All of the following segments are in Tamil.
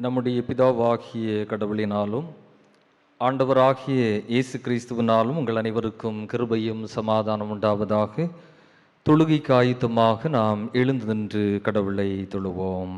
நம்முடைய பிதாவாகிய கடவுளினாலும் ஆண்டவராகிய இயேசு கிறிஸ்துவினாலும் உங்கள் அனைவருக்கும் கிருபையும் சமாதானம் உண்டாவதாக. தொழுகைக்கு ஆயத்தமாக நாம் எழுந்து நின்று கடவுளை தொழுவோம்.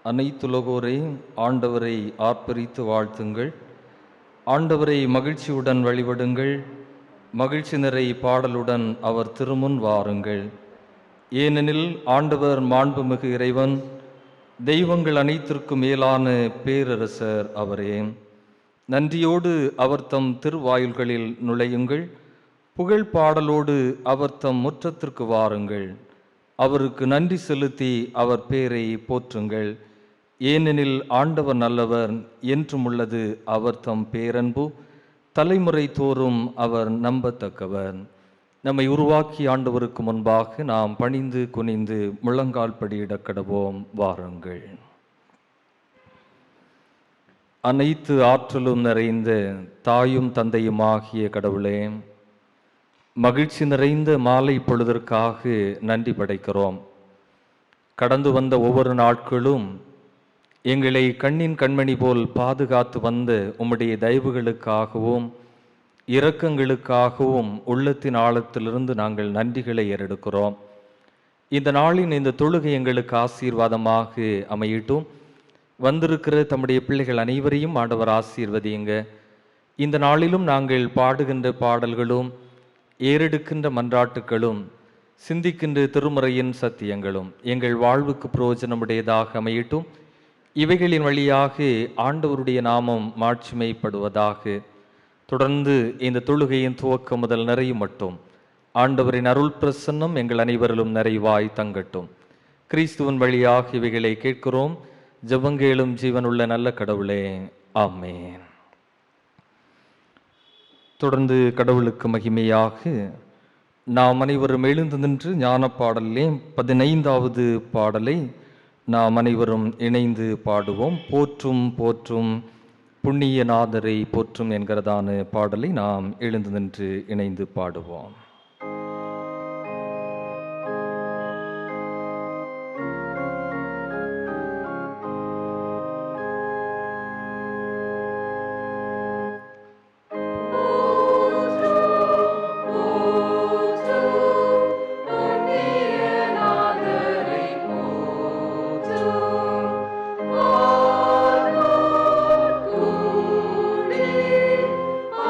அனைத்துலகோரே ஆண்டவரை ஆர்ப்பரித்து வாழ்த்துங்கள். ஆண்டவரை மகிழ்ச்சியுடன் வழிபடுங்கள். மகிழ்ச்சி நிறை பாடலுடன் அவர் திருமுன் வாருங்கள். ஏனெனில் ஆண்டவர் மாண்புமிகு இறைவன், தெய்வங்கள் அனைத்திற்கும் மேலான பேரரசர் அவரே. நன்றியோடு அவர் தம் திருவாயில்களில் நுழையுங்கள். புகழ் பாடலோடு அவர் தம் முற்றத்திற்கு வாருங்கள். அவருக்கு நன்றி செலுத்தி அவர் பேரை போற்றுங்கள். ஏனெனில் ஆண்டவர் நல்லவர், என்றும் உள்ளது அவர் தம் பேரன்பு, தலைமுறை தோறும் அவர் நம்பத்தக்கவர். நம்மை உருவாக்கி ஆண்டவருக்கு முன்பாக நாம் பணிந்து குனிந்து முழங்கால் படியிட கடவோம். வாருங்கள். அனைத்து ஆற்றலும் நிறைந்த தாயும் தந்தையுமாகிய கடவுளே, மகிழ்ச்சி நிறைந்த மாலை பொழுதற்காக நன்றி படைக்கிறோம். கடந்து வந்த ஒவ்வொரு நாட்களும் எங்களை கண்ணின் கண்மணி போல் பாதுகாத்து வந்த உம்முடைய தயவுகளுக்காகவும் இரக்கங்களுக்காகவும் உள்ளத்தின் ஆழத்திலிருந்து நாங்கள் நன்றிகளை ஏறெடுக்கிறோம். இந்த நாளின் இந்த தொழுகை எங்களுக்கு ஆசீர்வாதமாக அமையட்டும். வந்திருக்கிற தம்முடைய பிள்ளைகள் அனைவரையும் ஆண்டவர் ஆசீர்வதியுங்க. இந்த நாளிலும் நாங்கள் பாடுகின்ற பாடல்களும் ஏறெடுக்கின்ற மன்றாட்டுகளும் சிந்திக்கின்ற திருமுறையின் சத்தியங்களும் எங்கள் வாழ்வுக்கு பிரயோஜனமுடையதாக அமையட்டும். இவைகளின் வழியாக ஆண்டவருடைய நாமம் மாட்சிமைப்படுவதாக. தொடர்ந்து இந்த தொழுகையின் துவக்கம் முதல் நிறையும் மட்டும் ஆண்டவரின் அருள் பிரசன்னம் எங்கள் அனைவரிலும் நிறைவாய் தங்கட்டும். கிறிஸ்துவின் வழியாக இவைகளை கேட்கிறோம். ஜெபங்கேளும் ஜீவனுள்ள நல்ல கடவுளே, ஆமென். தொடர்ந்து கடவுளுக்கு மகிமையாக நாம் அனைவரும் எழுந்து நின்று ஞான பாடலிலே 15வது பாடலை நாம் அனைவரும் இணைந்து பாடுவோம். போற்றும் போற்றும் புண்ணியநாதரை போற்றும் என்கிறதான பாடலை நாம் எழுந்து நின்று இணைந்து பாடுவோம்.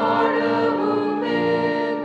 ஆழவும் மேல்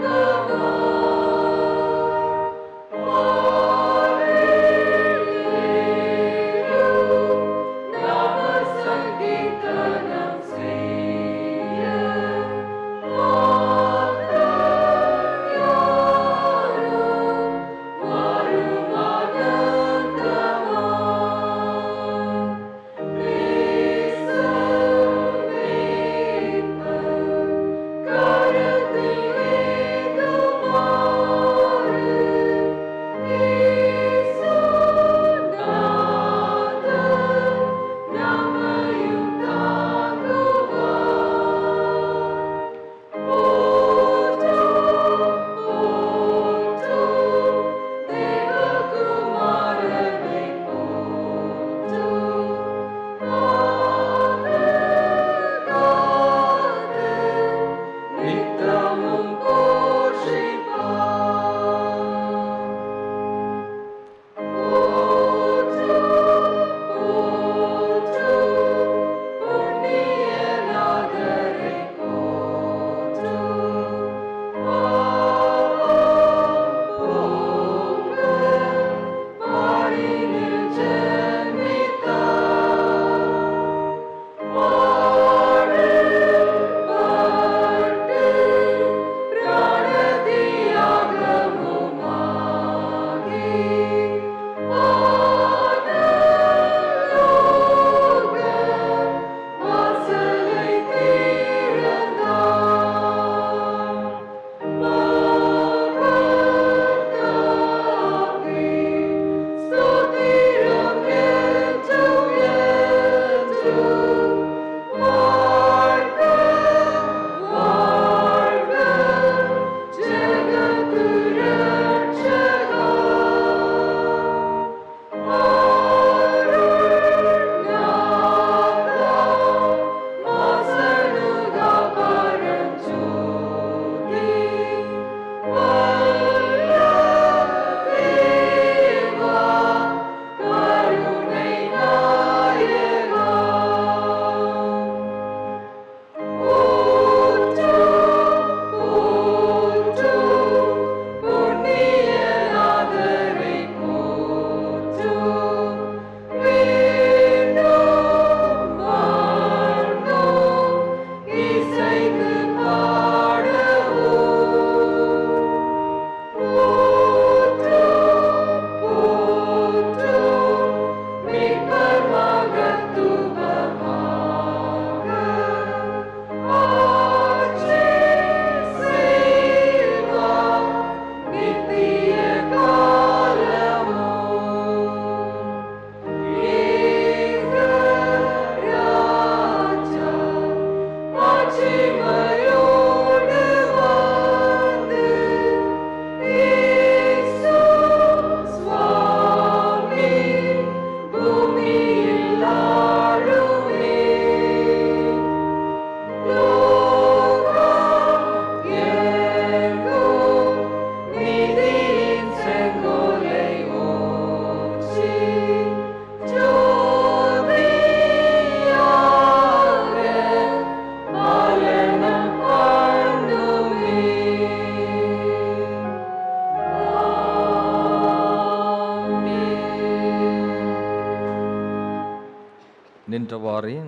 இவ்வாறே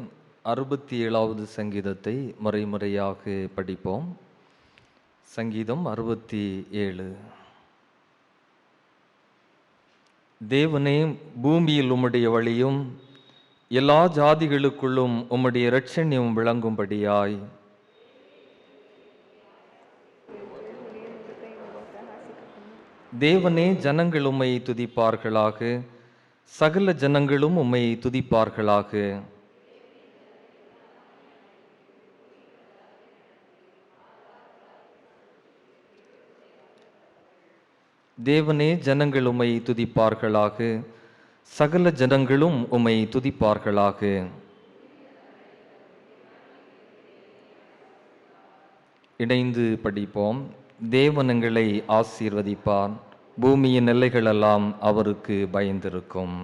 67வது சங்கீதத்தை முறையாக படிப்போம். சங்கீதம் 67. தேவனே, பூமியில் உம்முடைய வழியும் எல்லா ஜாதிகளுக்குள்ளும் உம்முடைய இரட்சண்யம் விளங்கும்படியாய் தேவனே, ஜனங்கள் உம்மை துதிப்பார்களாக, சகல ஜனங்களும் உம்மை துதிப்பார்களாக. தேவனே, ஜனங்கள் உம்மை துதிப்பார்களாக, சகல ஜனங்களும் உம்மை துதிப்பார்களாக. இணைந்து படிப்போம். தேவன் எங்களை ஆசீர்வதிப்பார், பூமியின் எல்லைகளெல்லாம் அவருக்கு பயந்திருக்கும்.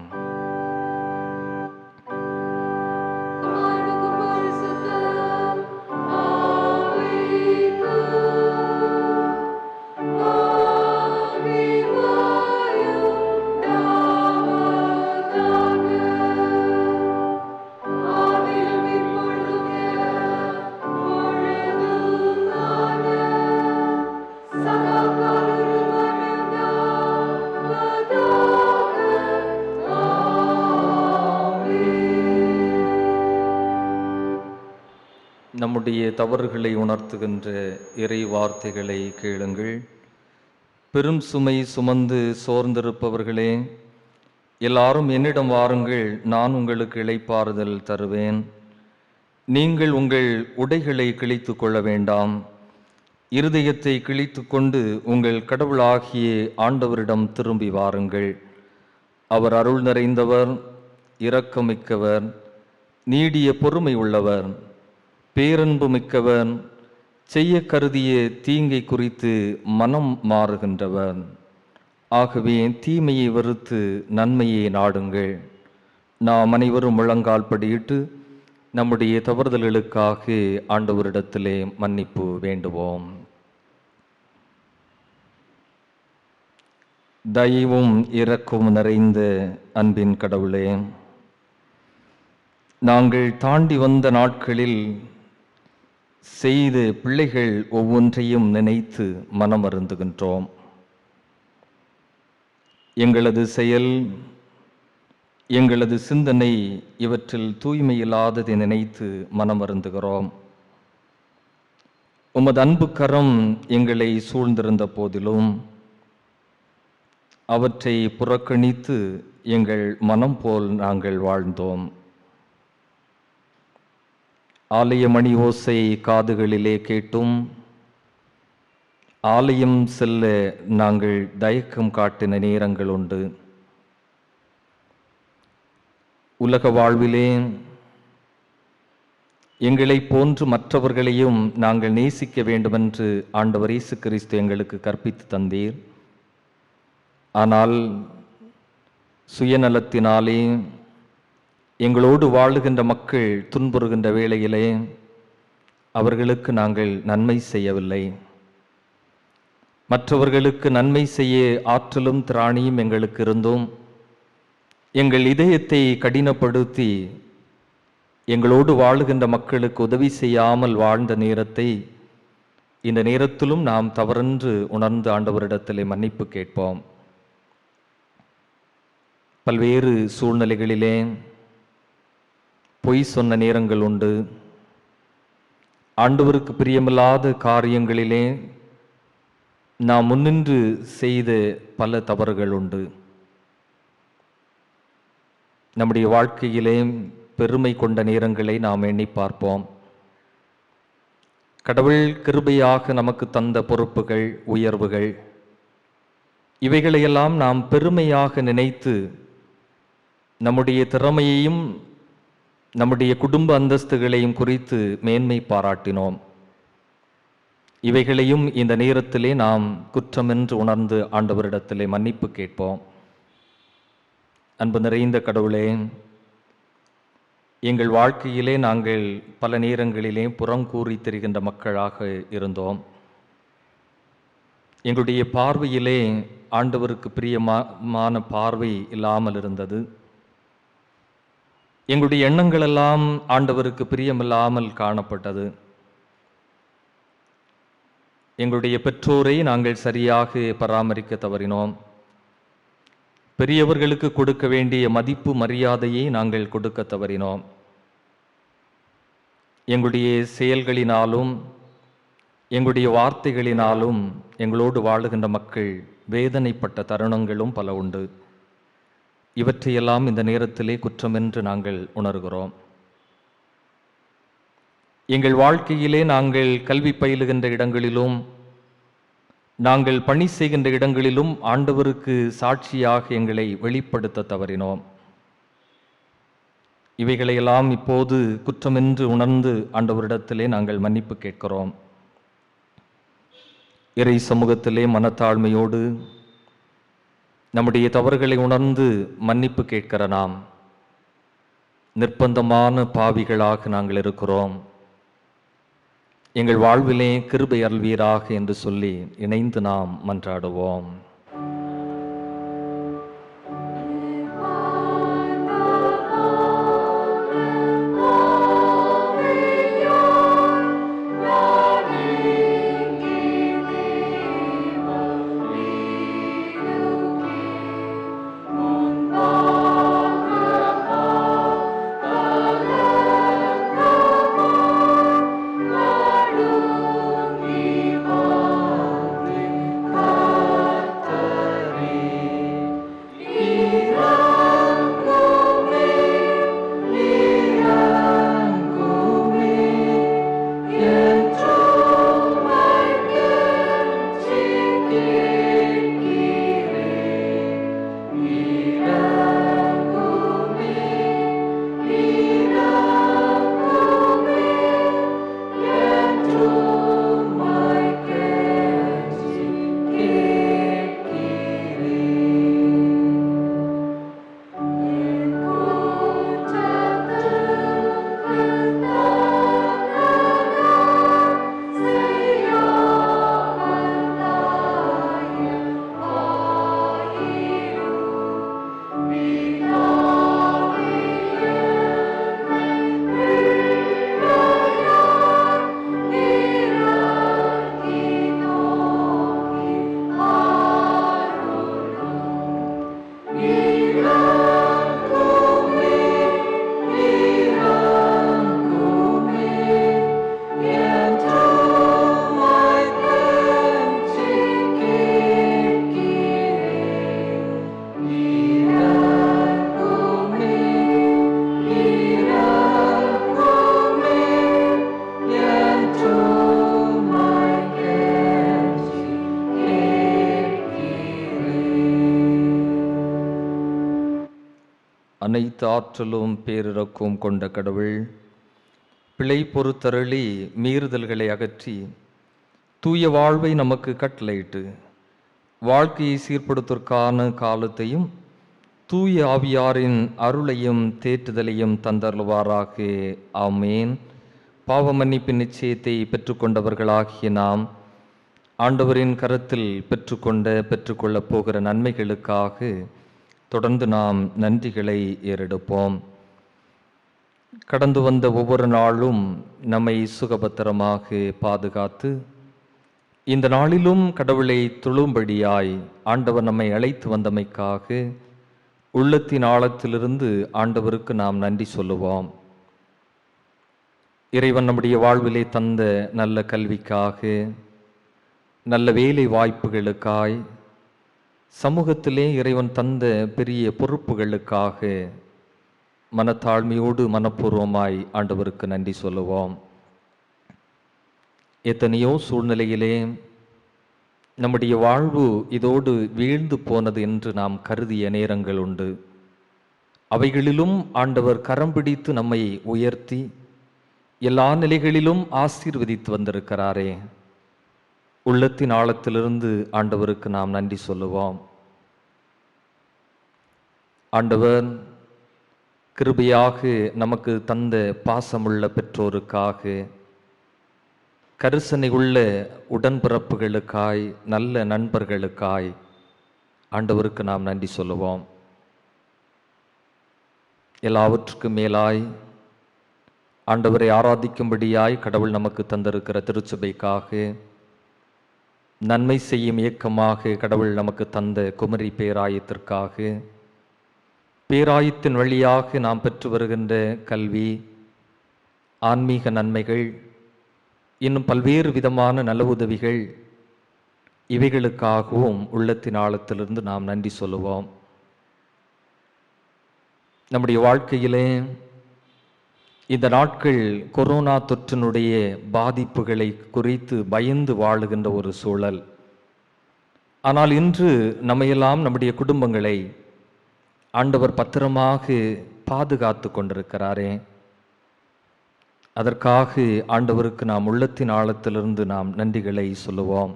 நம்முடைய தவறுகளை உணர்த்துகின்ற இறை வார்த்தைகளை கேளுங்கள். பெரும் சுமை சுமந்து சோர்ந்திருப்பவர்களே, எல்லாரும் என்னிடம் வாருங்கள், நான் உங்களுக்கு இளைப்பாறுதல் தருவேன். நீங்கள் உங்கள் உடைகளை கிழித்து கொள்ள வேண்டாம், இருதயத்தை கிழித்து கொண்டு உங்கள் கடவுளாகிய ஆண்டவரிடம் திரும்பி வாருங்கள். அவர் அருள் நிறைந்தவர், இரக்கமிக்கவர், நீடிய பொறுமை உள்ளவர், பேரன்பு மிக்கவர், செய்ய கருதிய தீங்கை குறித்து மனம் மாறுகின்றவர். ஆகவே தீமையை வெறுத்து நன்மையை நாடுங்கள். நாம் அனைவரும் முழங்கால் படியிட்டு நம்முடைய தவறுதல்களுக்காக ஆண்டவரிடத்திலே மன்னிப்பு வேண்டுவோம். தயவும் இரக்கமும் நிறைந்த அன்பின் கடவுளே, நாங்கள் தாண்டி வந்த நாட்களில் செய்த பிள்ளைகள் ஒவ்வொன்றையும் நினைத்து மனம் வருந்துகின்றோம். எங்களது செயல், எங்களது சிந்தனை இவற்றில் தூய்மையில்லாததை நினைத்து மனம் வருந்துகிறோம். உமது அன்பு கரம் எங்களை சூழ்ந்திருந்த போதிலும் அவற்றை புறக்கணித்து எங்கள் மனம் போல் நாங்கள் வாழ்ந்தோம். ஆலய மணி ஓசை காதுகளிலே கேட்டும் ஆலயம் செல்ல நாங்கள் தயக்கம் காட்டின நேரங்கள் உண்டு. உலக வாழ்விலே எங்களை போன்று மற்றவர்களையும் நாங்கள் நேசிக்க வேண்டுமென்று ஆண்டவர் இயேசு கிறிஸ்து எங்களுக்கு கற்பித்து தந்தீர். ஆனால் சுயநலத்தினாலே எங்களோடு வாழுகின்ற மக்கள் துன்புறுகின்ற வேளையிலே அவர்களுக்கு நாங்கள் நன்மை செய்யவில்லை. மற்றவர்களுக்கு நன்மை செய்ய ஆற்றலும் திராணியும் எங்களுக்கு இருந்தும் எங்கள் இதயத்தை கடினப்படுத்தி எங்களோடு வாழுகின்ற மக்களுக்கு உதவி செய்யாமல் வாழ்ந்த நேரத்தை இந்த நேரத்திலும் நாம் தவறென்று உணர்ந்து ஆண்டவரிடத்திலே மன்னிப்பு கேட்போம். பல்வேறு சூழ்நிலைகளிலே பொய் சொன்ன நேரங்கள் உண்டு. ஆண்டவருக்கு பிரியமில்லாத காரியங்களிலே நாம் முன்னின்று செய்த பல தவறுகள் உண்டு. நம்முடைய வாழ்க்கையிலே பெருமை கொண்ட நேரங்களை நாம் எண்ணி பார்ப்போம். கடவுள் கிருபையாக நமக்கு தந்த பொறுப்புகள், உயர்வுகள், இவைகளையெல்லாம் நாம் பெருமையாக நினைத்து நம்முடைய திறமையையும் நம்முடைய குடும்ப அந்தஸ்துகளையும் குறித்து மேன்மை பாராட்டினோம். இவைகளையும் இந்த நேரத்திலே நாம் குற்றமென்று உணர்ந்து ஆண்டவரிடத்திலே மன்னிப்பு கேட்போம். அன்பு நிறைந்த கடவுளே, எங்கள் வாழ்க்கையிலே நாங்கள் பல நேரங்களிலே புறங்கூறி திரிகின்ற மக்களாக இருந்தோம். எங்களுடைய பார்வையிலே ஆண்டவருக்கு பிரியமான பார்வை இல்லாமல் இருந்தது. எங்களுடைய எண்ணங்களெல்லாம் ஆண்டவருக்கு பிரியமில்லாமல் காணப்பட்டது. எங்களுடைய பெற்றோரை நாங்கள் சரியாக பராமரிக்க தவறினோம். பெரியவர்களுக்கு கொடுக்க வேண்டிய மதிப்பு மரியாதையை நாங்கள் கொடுக்க தவறினோம். எங்களுடைய செயல்களினாலும் எங்களுடைய வார்த்தைகளினாலும் எங்களோடு வாழுகின்ற மக்கள் வேதனைப்பட்ட தருணங்களும் பல உண்டு. இவற்றையெல்லாம் இந்த நேரத்திலே குற்றமென்று நாங்கள் உணர்கிறோம். எங்கள் வாழ்க்கையிலே நாங்கள் கல்வி பயிலுகின்ற இடங்களிலும் நாங்கள் பணி செய்கின்ற இடங்களிலும் ஆண்டவருக்கு சாட்சியாக எங்களை வெளிப்படுத்த தவறினோம். இவைகளையெல்லாம் இப்போது குற்றமென்று உணர்ந்து ஆண்டவரிடத்திலே நாங்கள் மன்னிப்பு கேட்கிறோம். இறை சமூகத்திலே மனத்தாழ்மையோடு நம்முடைய தவறுகளை உணர்ந்து மன்னிப்பு கேட்கிற நாம் நிர்பந்தமான பாவிகளாக நாங்கள் இருக்கிறோம். எங்கள் வாழ்விலே கிருபை அருள்வீராக என்று சொல்லி இணைந்து நாம் மன்றாடுவோம். அனைத்து ஆற்றலும் பேரிரக்கும் கொண்ட கடவுள் பிழை பொறுத்தருளி மீறுதல்களை அகற்றி தூய வாழ்வை நமக்கு கட்டளையிட்டு வாழ்க்கையை சீர்படுத்துவதற்கான காலத்தையும் தூய ஆவியாரின் அருளையும் தேற்றுதலையும் தந்தருள்வாராக. ஆமேன். பாவ மன்னிப்பின் நிச்சயத்தை பெற்றுக்கொண்டவர்களாகிய நாம் ஆண்டவரின் கரத்தில் பெற்றுக்கொள்ளப் போகிற நன்மைகளுக்காக தொடர்ந்து நாம் நன்றிகளை ஏறெடுப்போம். கடந்து வந்த ஒவ்வொரு நாளும் நம்மை சுகபத்திரமாக பாதுகாத்து இந்த நாளிலும் கடவுளை தொழும்படியாய் ஆண்டவர் நம்மை அழைத்து வந்தமைக்காக உள்ளத்தின் ஆழத்திலிருந்து ஆண்டவருக்கு நாம் நன்றி சொல்லுவோம். இறைவன் நம்முடைய வாழ்விலே தந்த நல்ல கல்விக்காக, நல்ல வேலை வாய்ப்புகளுக்காய், சமூகத்திலே இறைவன் தந்த பெரிய பொறுப்புகளுக்காக மனத்தாழ்மையோடு மனப்பூர்வமாய் ஆண்டவருக்கு நன்றி சொல்லுவோம். எத்தனையோ சூழ்நிலையிலே நம்முடைய வாழ்வு இதோடு வீழ்ந்து போனது என்று நாம் கருதிய நேரங்கள் உண்டு. அவைகளிலும் ஆண்டவர் கரம் பிடித்து நம்மை உயர்த்தி எல்லா நிலைகளிலும் ஆசீர்வதித்து வந்திருக்கிறாரே. உள்ளத்தின் ஆழத்திலிருந்து ஆண்டவருக்கு நாம் நன்றி சொல்லுவோம். ஆண்டவர் கிருபையாக நமக்கு தந்த பாசமுள்ள பெற்றோருக்காக, கரிசனை உள்ள உடன்பிறப்புகளுக்காய், நல்ல நண்பர்களுக்காய் ஆண்டவருக்கு நாம் நன்றி சொல்லுவோம். எல்லாவற்றுக்கும் மேலாய் ஆண்டவரை ஆராதிக்கும்படியாய் கடவுள் நமக்கு தந்திருக்கிற திருச்சபைக்காக, நன்மை செய்யும் இயக்கமாக கடவுள் நமக்கு தந்த குமரி பேராயத்திற்காக, பேராயத்தின் வழியாக நாம் பெற்று வருகின்ற கல்வி, ஆன்மீக நன்மைகள், இன்னும் பல்வேறு விதமான நல உதவிகள், இவைகளுக்காகவும் உள்ளத்தின் ஆழத்திலிருந்து நாம் நன்றி சொல்லுவோம். நம்முடைய வாழ்க்கையிலே இந்த நாட்கள் கொரோனா தொற்றினுடைய பாதிப்புகளை குறித்து பயந்து வாழுகின்ற ஒரு சூழல். ஆனால் இன்று நம்மையெல்லாம், நம்முடைய குடும்பங்களை ஆண்டவர் பத்திரமாக பாதுகாத்து கொண்டிருக்கிறாரே, அதற்காக ஆண்டவருக்கு நாம் உள்ளத்தின் ஆழத்திலிருந்து நாம் நன்றிகளை சொல்லுவோம்.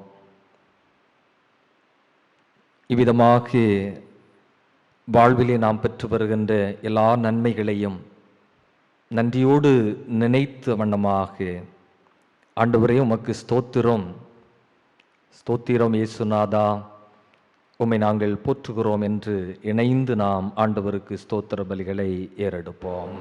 இவ்விதமாக வாழ்விலே நாம் பெற்று வருகின்ற எல்லா நன்மைகளையும் நன்றியோடு நினைத்த வண்ணமாக, ஆண்டவரே உமக்கு ஸ்தோத்திரம், ஸ்தோத்திரம் இயேசுநாதா, உம்மை நாங்கள் போற்றுகிறோம் என்று இணைந்து நாம் ஆண்டவருக்கு ஸ்தோத்திர பலிகளை ஏறெடுப்போம்.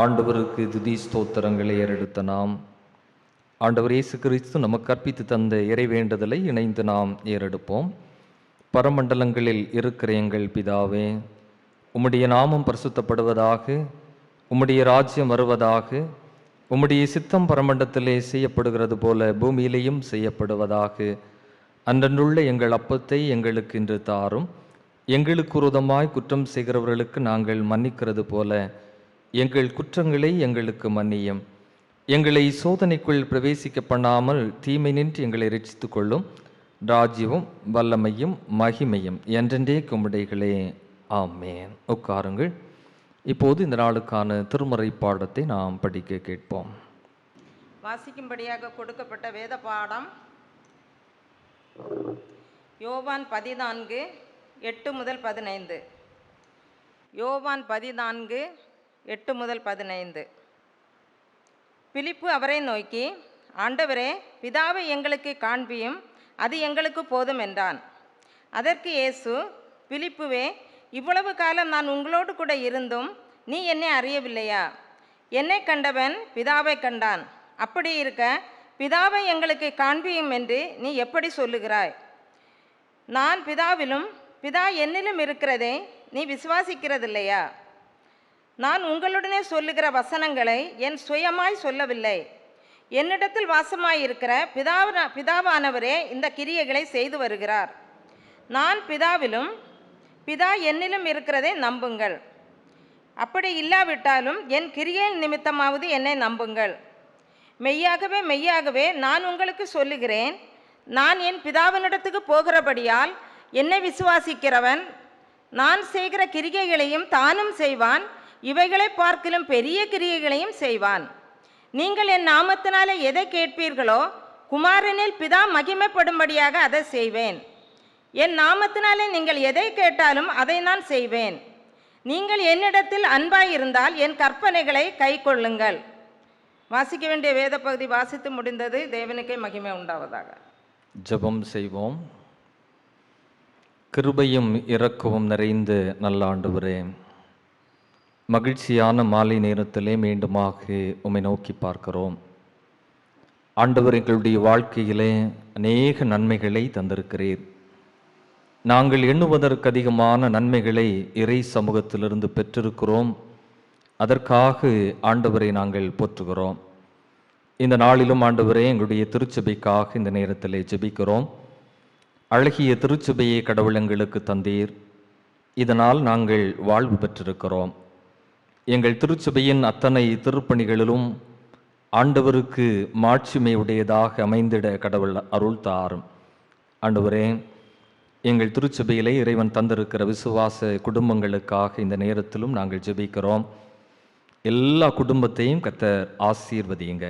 ஆண்டவருக்கு துதி ஸ்தோத்திரங்களை ஏறெடுத்த நாம், ஆண்டவர் இயேசு கிறிஸ்து நமக்கு கற்பித்து தந்த இறைவேண்டுதலை இணைந்து நாம் ஏறெடுப்போம். பரமண்டலங்களில் இருக்கிற எங்கள் பிதாவே, உம்முடைய நாமம் பரிசுத்தப்படுவதாக, உம்முடைய ராஜ்யம் வருவதாக, உம்முடைய சித்தம் பரமண்டலத்திலே செய்யப்படுகிறது போல பூமியிலேயும் செய்யப்படுவதாக. அன்றன்றுள்ள எங்கள் அப்பத்தை எங்களுக்கு இன்று தாரும். எங்களுக்கு விரோதமாய் குற்றம் செய்கிறவர்களுக்கு நாங்கள் மன்னிக்கிறது போல எங்கள் குற்றங்களை எங்களுக்கு மன்னியும். எங்களை சோதனைக்குள் பிரவேசிக்க பண்ணாமல் தீமை நின்று எங்களை ரட்சித்துக் கொள்ளும். ராஜ்யமும் வல்லமையும் மகிமையும் என்றென்றேக்கு உம்முடையகளே. ஆமென். உட்காருங்கள். இப்போது இந்த நாளுக்கான திருமறை பாடத்தை நாம் படிக்க கேட்போம். வாசிக்கும்படியாக கொடுக்கப்பட்ட வேத பாடம் யோவான் 14:8-15. யோவான் 14:8-15. பிலிப்பு அவரை நோக்கி, ஆண்டவரே, பிதாவை எங்களுக்கு காண்பியும், அது எங்களுக்கு போதும் என்றான். அதற்கு இயேசு, பிலிப்புவே, இவ்வளவு காலம் நான் உங்களோடு கூட இருந்தும் நீ என்னை அறியவில்லையா? என்னை கண்டவன் பிதாவை கண்டான். அப்படி இருக்க பிதாவை எங்களுக்கு காண்பியும் என்று நீ எப்படி சொல்லுகிறாய்? நான் பிதாவிலும் பிதா என்னிலும் இருக்கிறதை நீ விசுவாசிக்கிறதில்லையா? நான் உங்களுடனே சொல்லுகிற வசனங்களை என் சுயமாய் சொல்லவில்லை. என்னிடத்தில் வாசமாயிருக்கிற பிதாவானவரே இந்த கிரியைகளை செய்து வருகிறார். நான் பிதாவிலும் பிதா என்னிலும் இருக்கிறதை நம்புங்கள். அப்படி இல்லாவிட்டாலும் என் கிரியையின் நிமித்தமாவது என்னை நம்புங்கள். மெய்யாகவே மெய்யாகவே நான் உங்களுக்கு சொல்லுகிறேன், நான் என் பிதாவினிடத்துக்கு போகிறபடியால் என்னை விசுவாசிக்கிறவன் நான் செய்கிற கிரியைகளையும் தானும் செய்வான், இவைகளை பார்க்கிலும் பெரிய கிரியைகளையும் செய்வான். நீங்கள் என் நாமத்தினாலே எதை கேட்பீர்களோ குமாரனில் பிதா மகிமைப்படும்படியாக அதை செய்வேன். என் நாமத்தினாலே நீங்கள் எதை கேட்டாலும் அதை நான் செய்வேன். நீங்கள் என்னிடத்தில் அன்பாயிருந்தால் என் கற்பனைகளை கைக்கொள்ளுங்கள். வாசிக்க வேண்டிய வேத பகுதி வாசித்து முடிந்தது. தேவனுக்கே மகிமை உண்டாவதாக. ஜெபம் செய்வோம். கிருபையும் இரக்கமும் நிறைந்த நல்ல ஆண்டவரே, மகிழ்ச்சியான மாலை நேரத்திலே மீண்டுமாக உம்மை நோக்கி பார்க்கிறோம். ஆண்டவர், எங்களுடைய வாழ்க்கையிலே அநேக நன்மைகளை தந்திருக்கிறீர். நாங்கள் எண்ணுவதற்கு அதிகமான நன்மைகளை இறை சமூகத்திலிருந்து பெற்றிருக்கிறோம். அதற்காக ஆண்டவரை நாங்கள் போற்றுகிறோம். இந்த நாளிலும் ஆண்டவரே, எங்களுடைய திருச்சபைக்காக இந்த நேரத்திலே ஜெபிக்கிறோம். அழகிய திருச்சபையை கடவுள் எங்களுக்கு தந்தீர். இதனால் நாங்கள் வாழ்வு பெற்றிருக்கிறோம். எங்கள் திருச்சபையின் அத்தனை திருப்பணிகளிலும் ஆண்டவருக்கு மாட்சிமை உடையதாக அமைந்திட கடவுள் அருள் தாரும். ஆண்டவரே, எங்கள் திருச்சபையிலே இறைவன் தந்திருக்கிற விசுவாச குடும்பங்களுக்காக இந்த நேரத்திலும் நாங்கள் ஜெபிக்கிறோம். எல்லா குடும்பத்தையும் கர்த்தர் ஆசீர்வதியுங்க.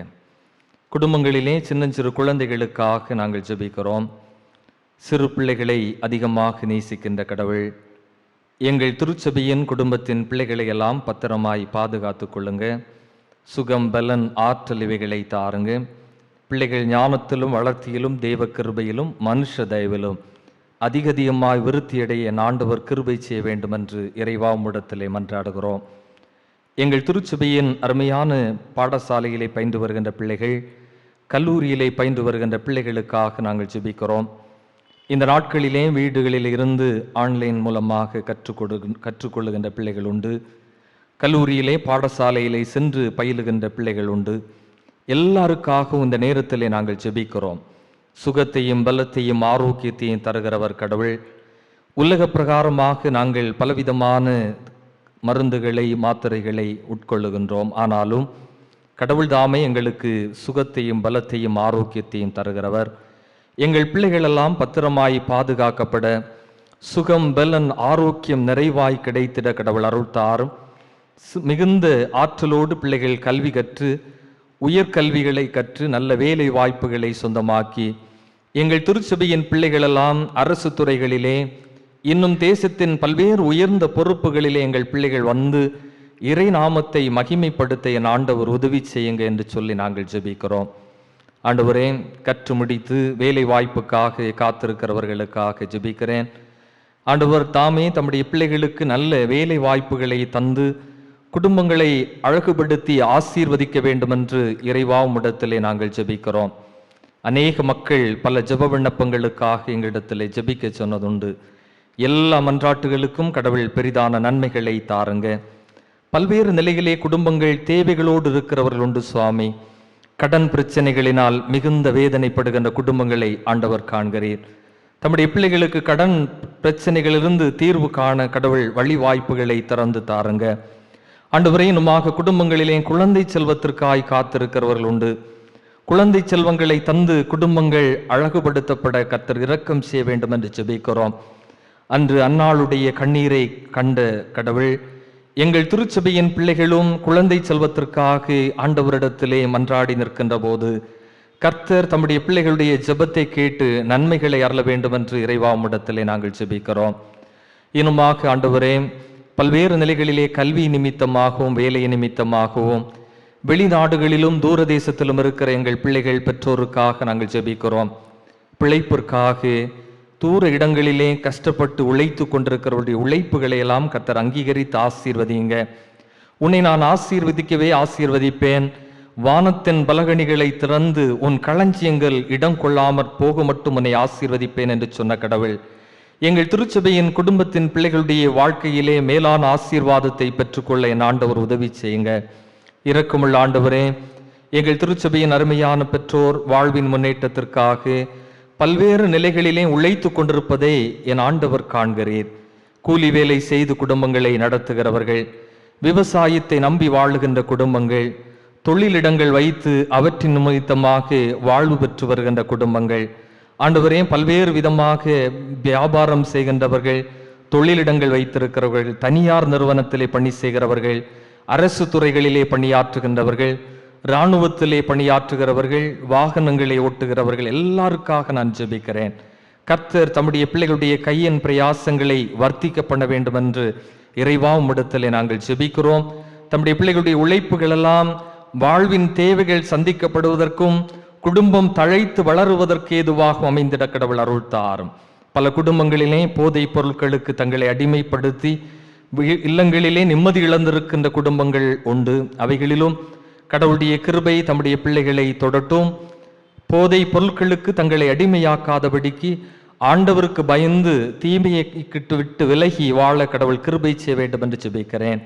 குடும்பங்களிலே சின்னஞ்சிறு குழந்தைகளுக்காக நாங்கள் ஜெபிக்கிறோம். சிறு பிள்ளைகளை அதிகமாக நேசிக்கின்ற கடவுள், எங்கள் திருச்சபையின் குடும்பத்தின் பிள்ளைகளை எல்லாம் பத்திரமாய் பாதுகாத்து கொள்ளுங்க. சுகம், பலன், ஆற்றல் இவைகளை தாருங்க. பிள்ளைகள் ஞானத்திலும் வளர்த்தியிலும் தேவ கிருபையிலும் மனுஷ தயவிலும் அதிகமாய் விருத்தியடைய ஆண்டவர் கிருபை செய்ய வேண்டும் என்று இறைவா உம்மிடத்திலே மன்றாடுகிறோம். எங்கள் திருச்சபையின் அருமையான பாடசாலையிலே பயின்று வருகின்ற பிள்ளைகள், கல்லூரியிலே பயின்று வருகின்ற பிள்ளைகளுக்காக நாங்கள் ஜெபிக்கிறோம். இந்த நாட்களிலே வீடுகளில் இருந்து ஆன்லைன் மூலமாக கற்றுக்கொள்ளுகின்ற பிள்ளைகள் உண்டு. கல்லூரியிலே பாடசாலையிலே சென்று பயிலுகின்ற பிள்ளைகள் உண்டு. எல்லாருக்காகவும் இந்த நேரத்திலே நாங்கள் ஜெபிக்கிறோம். சுகத்தையும் பலத்தையும் ஆரோக்கியத்தையும் தருகிறவர் கடவுள். உலக பிரகாரமாக நாங்கள் பலவிதமான மருந்துகளை, மாத்திரைகளை உட்கொள்ளுகின்றோம். ஆனாலும் கடவுள் தாமே எங்களுக்கு சுகத்தையும் பலத்தையும் ஆரோக்கியத்தையும் தருகிறவர். எங்கள் பிள்ளைகளெல்லாம் பத்திரமாய் பாதுகாக்கப்பட, சுகம், பலன், ஆரோக்கியம் நிறைவாய் கிடைத்திட கடவுள் அருள் தாரும். மிகுந்த ஆற்றலோடு பிள்ளைகள் கல்வி கற்று, உயர்கல்விகளை கற்று, நல்ல வேலை வாய்ப்புகளை சொந்தமாக்கி, எங்கள் திருச்சபையின் பிள்ளைகளெல்லாம் அரசு துறைகளிலே, இன்னும் தேசத்தின் பல்வேறு உயர்ந்த பொறுப்புகளிலே எங்கள் பிள்ளைகள் வந்து இறை நாமத்தை மகிமைப்படுத்த என் ஆண்டவர் உதவி செய்யுங்க என்று சொல்லி நாங்கள் ஜெபிக்கிறோம். ஆண்டவரே, கற்று முடித்து வேலை வாய்ப்புக்காக காத்திருக்கிறவர்களுக்காக ஜெபிக்கிறேன். ஆண்டவர் தாமே தம்முடைய பிள்ளைகளுக்கு நல்ல வேலை வாய்ப்புகளை தந்து குடும்பங்களை அழகுபடுத்தி ஆசீர்வதிக்க வேண்டும் என்று இறைவா உம்மிடத்திலே நாங்கள் ஜெபிக்கிறோம். அநேக மக்கள் பல ஜெப விண்ணப்பங்களுக்காக எங்களிடத்திலே ஜெபிக்க சொன்னதுண்டு. எல்லா மன்றாட்டுகளுக்கும் கடவுள் பெரிதான நன்மைகளை தாருங்க. பல்வேறு நிலையிலே குடும்பங்கள் தேவைகளோடு இருக்கிறவர்கள் உண்டு சுவாமி. கடன் பிரச்சனைகளினால் மிகுந்த வேதனைப்படுகின்ற குடும்பங்களை ஆண்டவர் காண்கிறீர். தம்முடைய பிள்ளைகளுக்கு கடன் பிரச்சனைகளிலிருந்து தீர்வு காண கடவுள் வழி வாய்ப்புகளை திறந்து தாருங்க. ஆண்டவரே, இன்னுமாக குடும்பங்களிலே குழந்தை செல்வத்திற்காய் காத்திருக்கிறவர்கள் உண்டு. குழந்தை செல்வங்களை தந்து குடும்பங்கள் அழகுபடுத்தப்பட கர்த்தர் இரக்கம் செய்ய வேண்டும் என்று ஜெபிக்கிறோம். அன்று அன்னாளுடைய கண்ணீரை கண்ட கடவுள், எங்கள் திருச்சபையின் பிள்ளைகளும் குழந்தை செல்வத்திற்காக ஆண்டவரிடத்திலே மன்றாடி நிற்கின்ற போது கர்த்தர் தம்முடைய பிள்ளைகளுடைய ஜெபத்தை கேட்டு நன்மைகளை அருள வேண்டும் என்று இறைவா உம்மிடத்திலே நாங்கள் ஜெபிக்கிறோம். இன்னுமாக ஆண்டவரே, பல்வேறு நிலைகளிலே கல்வி நிமித்தமாகவும் வேலை நிமித்தமாகவும் வெளிநாடுகளிலும் தூரதேசத்திலும் இருக்கிற எங்கள் பிள்ளைகள் பெற்றோருக்காக நாங்கள் ஜெபிக்கிறோம். பிழைப்பிற்காக தூர இடங்களிலே கஷ்டப்பட்டு உழைத்து கொண்டிருக்கிறவருடைய உழைப்புகளை எல்லாம் கர்த்தர் அங்கீகரித்து ஆசீர்வதிங்க. உன்னை நான் ஆசீர்வதிக்கவே ஆசீர்வதிப்பேன். வானத்தின் பலகணிகளை திறந்து உன் களஞ்சியங்கள் இடம் கொள்ளாமற் போக மட்டும் உன்னை ஆசீர்வதிப்பேன் என்று சொன்ன கடவுள், எங்கள் திருச்சபையின் குடும்பத்தின் பிள்ளைகளுடைய வாழ்க்கையிலே மேலான ஆசீர்வாதத்தை பெற்றுக்கொள்ள என் ஆண்டவர் உதவி செய்யுங்க. இரக்கமுள்ள ஆண்டவரே, எங்கள் திருச்சபையின் அருமையான பெற்றோர் வாழ்வின் முன்னேற்றத்திற்காக பல்வேறு நிலைகளிலே உழைத்து கொண்டிருப்பதை என் ஆண்டவர் காண்கிறீர். கூலி வேலை செய்து குடும்பங்களை நடத்துகிறவர்கள், விவசாயத்தை நம்பி வாழுகின்ற குடும்பங்கள், தொழிலிடங்கள் வைத்து அவற்றின் நிமித்தமாக வாழ்வு பெற்று வருகின்ற குடும்பங்கள், ஆண்டவரே பல்வேறு விதமாக வியாபாரம் செய்கின்றவர்கள், தொழிலிடங்கள் வைத்திருக்கிறவர்கள், தனியார் நிறுவனத்திலே பணி செய்கிறவர்கள், அரசு துறைகளிலே பணியாற்றுகின்றவர்கள், இராணுவத்திலே பணியாற்றுகிறவர்கள், வாகனங்களை ஓட்டுகிறவர்கள் எல்லாருக்காக நான் ஜெபிக்கிறேன். கர்த்தர் தம்முடைய பிள்ளைகளுடைய கையின் பிரயாசங்களை வர்த்திக்க பண்ண வேண்டும் என்று இறைவா உம்மிடத்திலே நாங்கள் ஜெபிக்கிறோம். தம்முடைய பிள்ளைகளுடைய உழைப்புகள் எல்லாம் வாழ்வின் தேவைகள் சந்திக்கப்படுவதற்கும் குடும்பம் தழைத்து வளருவதற்கு ஏதுவாக அமைந்திட கடவுள் அருள் தாரும். பல குடும்பங்களிலே போதைப் பொருட்களுக்கு தங்களை அடிமைப்படுத்தி இல்லங்களிலே நிம்மதி இழந்திருக்கின்ற குடும்பங்கள் உண்டு. அவைகளிலும் கடவுளுடைய கிருபை தம்முடைய பிள்ளைகளை தொடட்டும். போதை பொருட்களுக்கு தங்களை அடிமையாக்காதபடிக்கு ஆண்டவருக்கு பயந்து தீமையை விட்டு விலகி வாழ கடவுள் கிருபை செய்ய வேண்டும் என்று ஜெபிக்கிறேன்.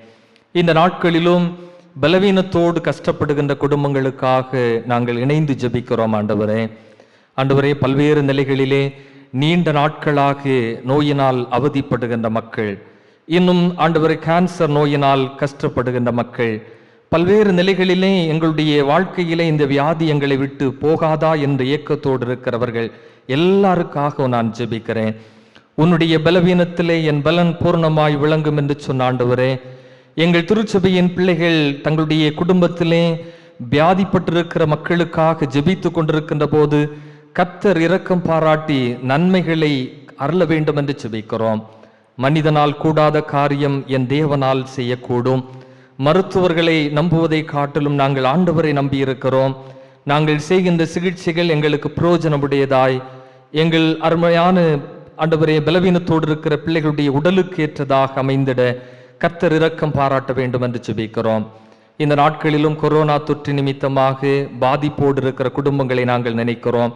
இந்த நாட்களிலும் பலவீனத்தோடு கஷ்டப்படுகின்ற குடும்பங்களுக்காக நாங்கள் இணைந்து ஜெபிக்கிறோம். ஆண்டவரே, பல்வேறு நிலைகளிலே நீண்ட நாட்களாக நோயினால் அவதிப்படுகின்ற மக்கள், இன்னும் ஆண்டவரே கேன்சர் நோயினால் கஷ்டப்படுகின்ற மக்கள், பல்வேறு நிலைகளிலே எங்களுடைய வாழ்க்கையிலே இந்த வியாதி எங்களை விட்டு போகாதா என்ற ஏக்கத்தோடு இருக்கிறவர்கள் எல்லாருக்காக நான் ஜெபிக்கிறேன். உன்னுடைய பலவீனத்திலே என் பலன் பூர்ணமாய் விளங்கும் என்று சொன்ன ஆண்டவரே, எங்கள் திருச்சபையின் பிள்ளைகள் தங்களுடைய குடும்பத்திலே வியாதிப்பட்டிருக்கிற மக்களுக்காக ஜெபித்து கொண்டிருக்கின்ற போது கர்த்தர் இரக்கம் பாராட்டி நன்மைகளை அருள வேண்டும் என்று ஜெபிக்கிறோம். மனிதனால் கூடாத காரியம் என் தேவனால் செய்யக்கூடும். மருத்துவர்களை நம்புவதை காட்டிலும் நாங்கள் ஆண்டவரை நம்பி இருக்கிறோம். நாங்கள் செய்கின்ற சிகிச்சைகள் எங்களுக்கு பிரயோஜனமுடையதாய், எங்கள் அருமையான ஆண்டவரே பலவீனத்தோடு இருக்கிற பிள்ளைகளுடைய உடலுக்கு ஏற்றதாக அமைந்திட கர்த்தர் இரக்கம் பாராட்ட வேண்டும் என்று ஜெபிக்கிறோம். இந்த நாட்களிலும் கொரோனா தொற்று நிமித்தமாக பாதிப்போடு இருக்கிற குடும்பங்களை நாங்கள் நினைக்கிறோம்.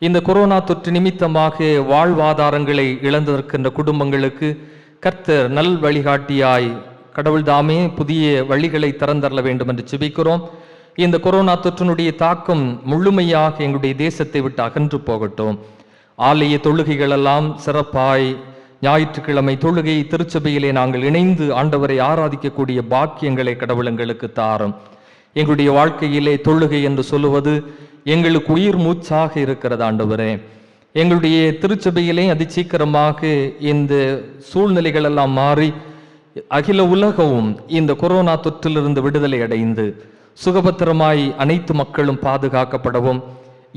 இந்த கொரோனா தொற்று நிமித்தமாக வாழ்வாதாரங்களை இழந்திருக்கின்ற குடும்பங்களுக்கு கர்த்தர் நல் வழிகாட்டியாய் கடவுள் தாமே புதிய வழிகளை திறந்தரல வேண்டும் என்று ஜெபிக்கிறோம். இந்த கொரோனா தொற்றினுடைய தாக்கம் முழுமையாக எங்களுடைய தேசத்தை விட்டு அகன்று போகட்டும். ஆலய தொழுகைகள் எல்லாம் சிறப்பாய், ஞாயிற்றுக்கிழமை தொழுகை திருச்சபையிலே நாங்கள் இணைந்து ஆண்டவரை ஆராதிக்கக்கூடிய பாக்கியங்களை கடவுள் எங்களுக்கு தாரும். எங்களுடைய வாழ்க்கையிலே தொழுகை என்று சொல்லுவது எங்களுக்கு உயிர் மூச்சாக இருக்கிறது. ஆண்டவரே, எங்களுடைய திருச்சபையிலே அதி சீக்கிரமாக இந்த சூழ்நிலைகள் எல்லாம் மாறி அகில உலகமும் இந்த கொரோனா தொற்றிலிருந்து விடுதலை அடைந்து சுகபத்திரமாய் அனைத்து மக்களும் பாதுகாக்கப்படவும்,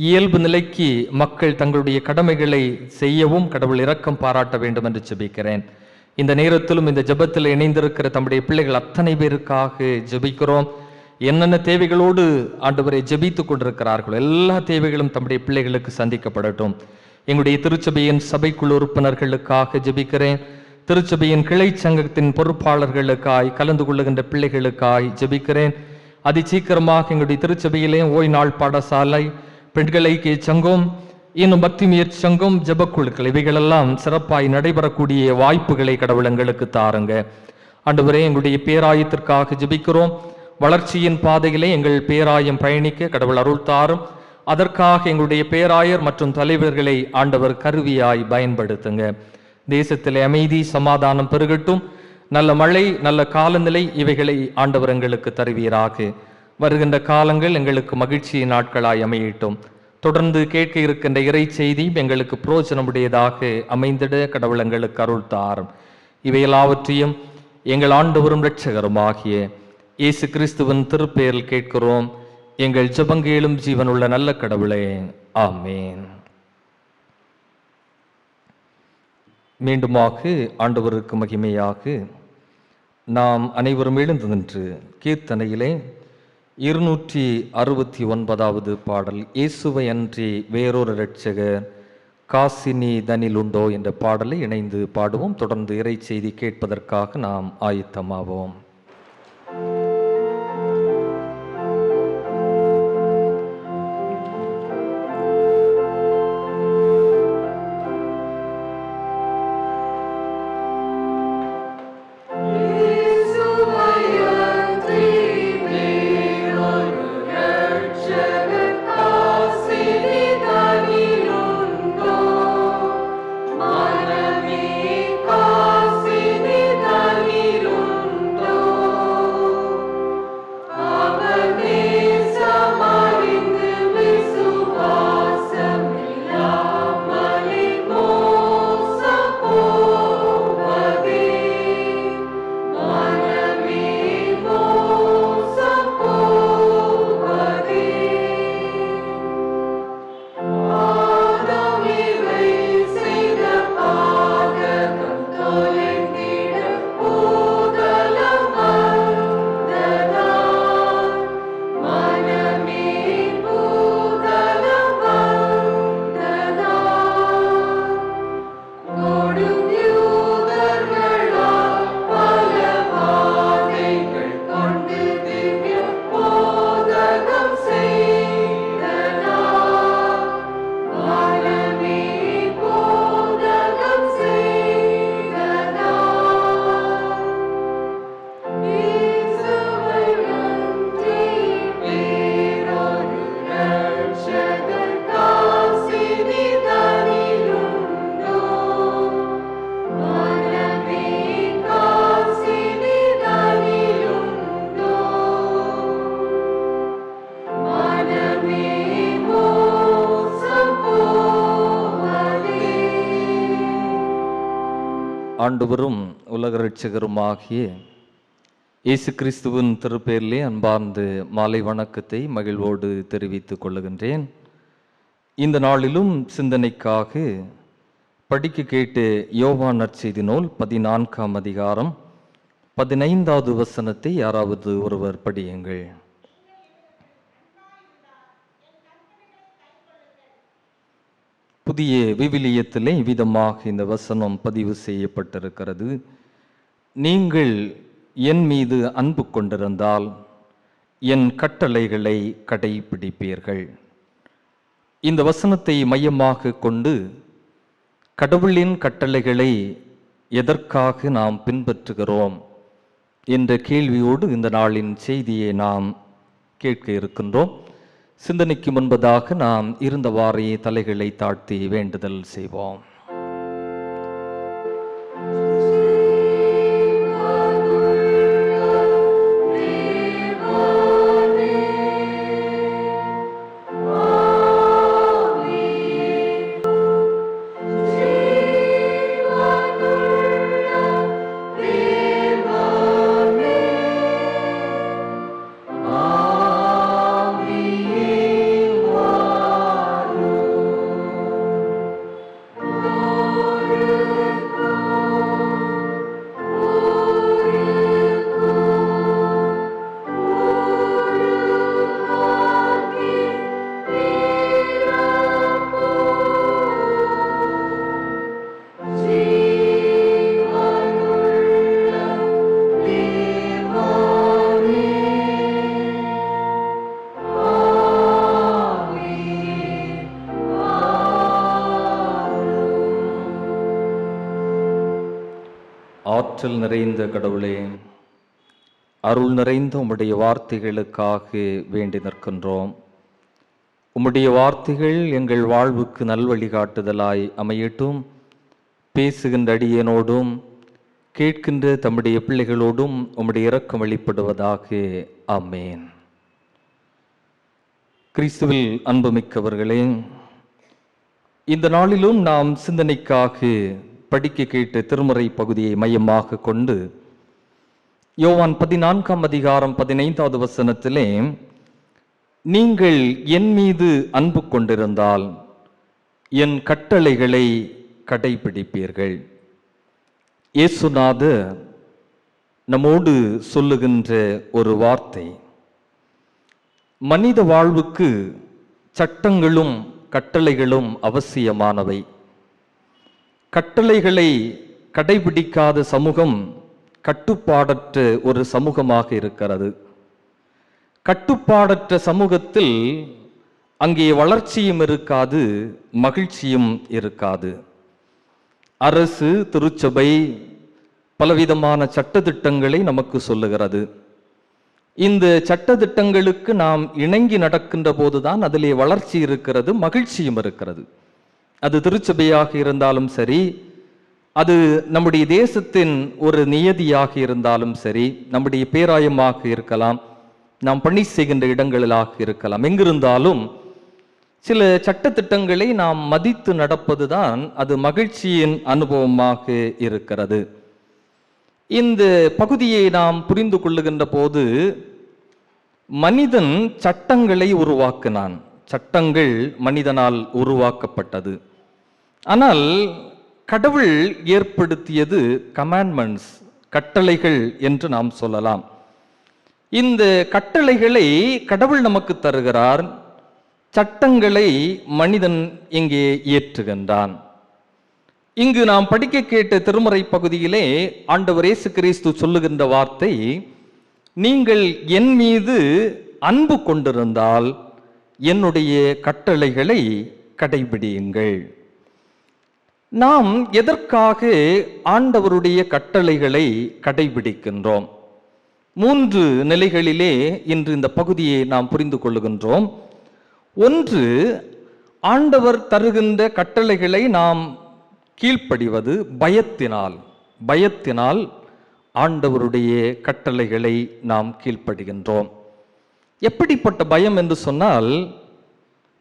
இயல்பு நிலைக்கு மக்கள் தங்களுடைய கடமைகளை செய்யவும் கடவுள் இரக்கம் பாராட்ட வேண்டும் என்று ஜெபிக்கிறேன். இந்த நேரத்திலும் இந்த ஜெபத்தில் இணைந்திருக்கிற தம்முடைய பிள்ளைகள் அத்தனை பேருக்காக ஜெபிக்கிறோம். என்னென்ன தேவைகளோடு ஆண்டவரை ஜெபித்து கொண்டிருக்கிறார்களோ எல்லா தேவைகளும் தம்முடைய பிள்ளைகளுக்கு சந்திக்கப்படட்டும். எங்களுடைய திருச்சபையின் சபைக்குழு உறுப்பினர்களுக்காக ஜெபிக்கிறேன். திருச்சபையின் கிளை சங்கத்தின் பொறுப்பாளர்களுக்காய் கலந்து கொள்ளுகின்ற பிள்ளைகளுக்காய் ஜெபிக்கிறேன். அதி சீக்கிரமாக எங்களுடைய திருச்சபையிலே ஓய் நாள் பாடசாலை, பெண்கள் ஐக்கிய சங்கம், இன்னும் பக்தி முயற்சி சங்கம், ஜெபக்குழுக்கள் இவைகளெல்லாம் சிறப்பாய் நடைபெறக்கூடிய வாய்ப்புகளை கடவுள் எங்களுக்கு தாருங்க. ஆண்டவரே, எங்களுடைய பேராயத்திற்காக ஜெபிக்கிறோம். வளர்ச்சியின் பாதையிலே எங்கள் பேராயம் பயணிக்க கடவுள் அருள் தாரும். அதற்காக எங்களுடைய பேராயர் மற்றும் தலைவர்களை ஆண்டவர் கருவியாய் பயன்படுத்துங்க. தேசத்திலே அமைதி சமாதானம் பெருகட்டும். நல்ல மழை, நல்ல காலநிலை இவைகளை ஆண்டவர் எங்களுக்கு தருவீராக. வருகின்ற காலங்கள் எங்களுக்கு மகிழ்ச்சியின் நாட்களாய் அமையட்டும். தொடர்ந்து கேட்க இருக்கின்ற இறை செய்தி எங்களுக்கு புரோஜனமுடையதாக அமைந்திட கடவுள் எங்களுக்கு அருள் தாரும். இவை எல்லாவற்றையும் எங்கள் ஆண்டவரும் இரட்சகருமாகிய இயேசு கிறிஸ்துவின் திருப்பெயரில் கேட்கிறோம். எங்கள் ஜெபங்கேளும் ஜீவனுள்ள நல்ல கடவுளே, ஆமேன். மீண்டுமாக ஆண்டவருக்கு மகிமையாக நாம் அனைவரும் எழுந்து நின்று கீர்த்தனையிலே 269வது பாடல், இயேசுவை அன்றி வேறொரு இரட்சகர் காசினி தனில் உண்டோ என்ற பாடலை இணைந்து பாடுவோம். தொடர்ந்து இறை செய்தி கேட்பதற்காக நாம் ஆயத்தமாவோம். Manami kasini danilundo ஆண்டவரும் உலக இரட்சகருமாகிய இயேசு கிறிஸ்துவின் திருப்பெயரிலே அன்பார்ந்த மாலை வணக்கத்தை மகிழ்வோடு தெரிவித்துக் கொள்ளுகின்றேன். இந்த நாளிலும் சிந்தனைக்காக படிக்க கேட்டு யோவான் நற்செய்தி நூல் 14ஆம் அதிகாரம் 15வது வசனத்தை யாராவது ஒருவர் படியுங்கள். புதிய விவிலியத்திலே இவ்விதமாக இந்த வசனம் பதிவு செய்யப்பட்டிருக்கிறது. நீங்கள் என் மீது அன்பு கொண்டிருந்தால் என் கட்டளைகளை கடைபிடிப்பீர்கள். இந்த வசனத்தை மையமாக கொண்டு கடவுளின் கட்டளைகளை எதற்காக நாம் பின்பற்றுகிறோம் என்ற கேள்வியோடு இந்த நாளின் செய்தியை நாம் கேட்க இருக்கின்றோம். சிந்தனைக்கு முன்பதாக நாம் இருந்தவாறே தலைகளை தாழ்த்தி வேண்டுதல் செய்வோம். ஆற்றல் நிறைந்த கடவுளே, அருள் நிறைந்த உம்முடைய வார்த்தைகளுக்காக வேண்டி நிற்கின்றோம். உம்முடைய வார்த்தைகள் எங்கள் வாழ்வுக்கு நல்வழிகாட்டுதலாய் அமையட்டும். பேசுகின்ற அடியனோடும் கேட்கின்ற தம்முடைய பிள்ளைகளோடும் உம்முடைய இரக்கம் வெளிப்படுவதாக. ஆமேன். கிறிஸ்துவில் அன்புமிக்கவர்களே, இந்த நாளிலும் நாம் சிந்தனைக்காக படிக்க கேட்ட திருமறை பகுதியை மையமாக கொண்டு யோவான் 14ஆம் அதிகாரம் 15வது வசனத்திலே நீங்கள் என் மீது அன்பு கொண்டிருந்தால் என் கட்டளைகளை கடைபிடிப்பீர்கள். இயேசுநாதர் நம்மோடு சொல்லுகின்ற ஒரு வார்த்தை, மனித வாழ்வுக்கு சட்டங்களும் கட்டளைகளும் அவசியமானவை. கட்டளைகளை கடைபிடிக்காத சமூகம் கட்டுப்பாடற்ற ஒரு சமூகமாக இருக்கிறது. கட்டுப்பாடற்ற சமூகத்தில் அங்கே வளர்ச்சியும் இருக்காது, மகிழ்ச்சியும் இருக்காது. அரசு, திருச்சபை பலவிதமான சட்டதிட்டங்களை நமக்கு சொல்லுகிறது. இந்த சட்டதிட்டங்களுக்கு நாம் இணங்கி நடக்கின்ற போதுதான் அதிலே வளர்ச்சி இருக்கிறது, மகிழ்ச்சியும் இருக்கிறது. அது திருச்சபையாக இருந்தாலும் சரி, அது நம்முடைய தேசத்தின் ஒரு நியதியாக இருந்தாலும் சரி, நம்முடைய பேராயமாக இருக்கலாம், நாம் பணி செய்கின்ற இடங்களாக இருக்கலாம், எங்கிருந்தாலும் சில சட்டத்திட்டங்களை நாம் மதித்து நடப்பதுதான் அது மகிழ்ச்சியின் அனுபவமாக இருக்கிறது. இந்த பகுதியை நாம் புரிந்து கொள்ளுகின்ற போது மனிதன் சட்டங்களை உருவாக்கினான். சட்டங்கள் மனிதனால் உருவாக்கப்பட்டது. ஆனால் கடவுள் ஏற்படுத்தியது கமாண்ட்மெண்ட்ஸ், கட்டளைகள் என்று நாம் சொல்லலாம். இந்த கட்டளைகளை கடவுள் நமக்கு தருகிறார், சட்டங்களை மனிதன் இங்கே இயற்றுகின்றான். இங்கு நாம் படிக்க கேட்ட திருமறை பகுதியிலே ஆண்டவர் இயேசு கிறிஸ்து சொல்லுகின்ற வார்த்தை, நீங்கள் என் மீது அன்பு கொண்டிருந்தால் என்னுடைய கட்டளைகளை கடைபிடியுங்கள். நாம் எதற்காக ஆண்டவருடைய கட்டளைகளை கடைபிடிக்கின்றோம்? 3 நிலைகளிலே இன்று இந்த பகுதியை நாம் புரிந்து கொள்ளுகின்றோம். ஒன்று, ஆண்டவர் தருகின்ற கட்டளைகளை நாம் கீழ்ப்படிவது பயத்தினால் ஆண்டவருடைய கட்டளைகளை நாம் கீழ்ப்படுகின்றோம். எப்படிப்பட்ட பயம் என்று சொன்னால்,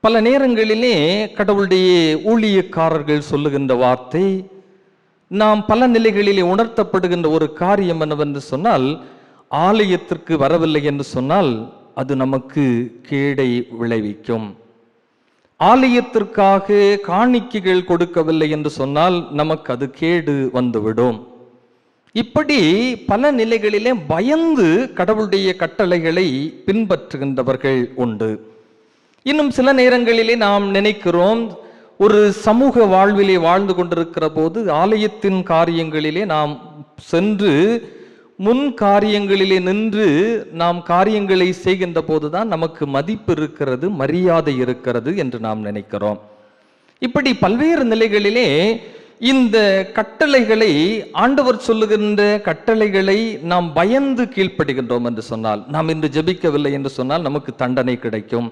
பல நேரங்களிலே கடவுளுடைய ஊழியக்காரர்கள் சொல்லுகின்ற வார்த்தை, நாம் பல நிலைகளிலே உணர்த்தப்படுகின்ற ஒரு காரியம் என்னவென்று சொன்னால், ஆலயத்திற்கு வரவில்லை என்று சொன்னால் அது நமக்கு கேடை விளைவிக்கும். ஆலயத்திற்காக காணிக்கைகள் கொடுக்கவில்லை என்று சொன்னால் நமக்கு அது கேடு வந்துவிடும். இப்படி பல நிலைகளிலே பயந்து கடவுளுடைய கட்டளைகளை பின்பற்றுகின்றவர்கள் உண்டு. இன்னும் சில நேரங்களிலே நாம் நினைக்கிறோம், ஒரு சமூக வாழ்விலே வாழ்ந்து கொண்டிருக்கிற போது ஆலயத்தின் காரியங்களிலே நாம் சென்று முன் காரியங்களிலே நின்று நாம் காரியங்களை செய்கின்ற போதுதான் நமக்கு மதிப்பு இருக்கிறது, மரியாதை இருக்கிறது என்று நாம் நினைக்கிறோம். இப்படி பல்வேறு நிலைகளிலே இந்த கட்டளைகளை, ஆண்டவர் சொல்லுகின்ற கட்டளைகளை நாம் பயந்து கீழ்ப்படுகின்றோம் என்று சொன்னால், நாம் இன்று ஜெபிக்கவில்லை என்று சொன்னால் நமக்கு தண்டனை கிடைக்கும்,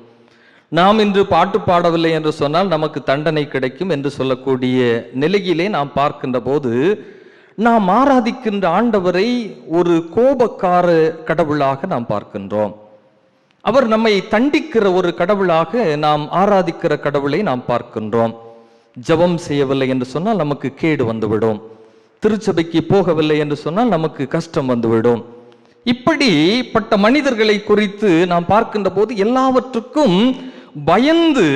நாம் இன்று பாட்டு பாடவில்லை என்று சொன்னால் நமக்கு தண்டனை கிடைக்கும் என்று சொல்லக்கூடிய நிலையிலே நாம் பார்க்கின்ற போது, நாம் ஆராதிக்கின்ற ஆண்டவரை ஒரு கோபக்கார கடவுளாக நாம் பார்க்கின்றோம். அவர் நம்மை தண்டிக்கிற ஒரு கடவுளாக நாம் ஆராதிக்கிற கடவுளை நாம் பார்க்கின்றோம். ஜெபம் செய்யவில்லை என்று சொன்னால் நமக்கு கேடு வந்துவிடும், திருச்சபைக்கு போகவில்லை என்று சொன்னால் நமக்கு கஷ்டம் வந்துவிடும். இப்படிப்பட்ட மனிதர்களை குறித்து நாம் பார்க்கின்ற போது எல்லாவற்றுக்கும் பயந்து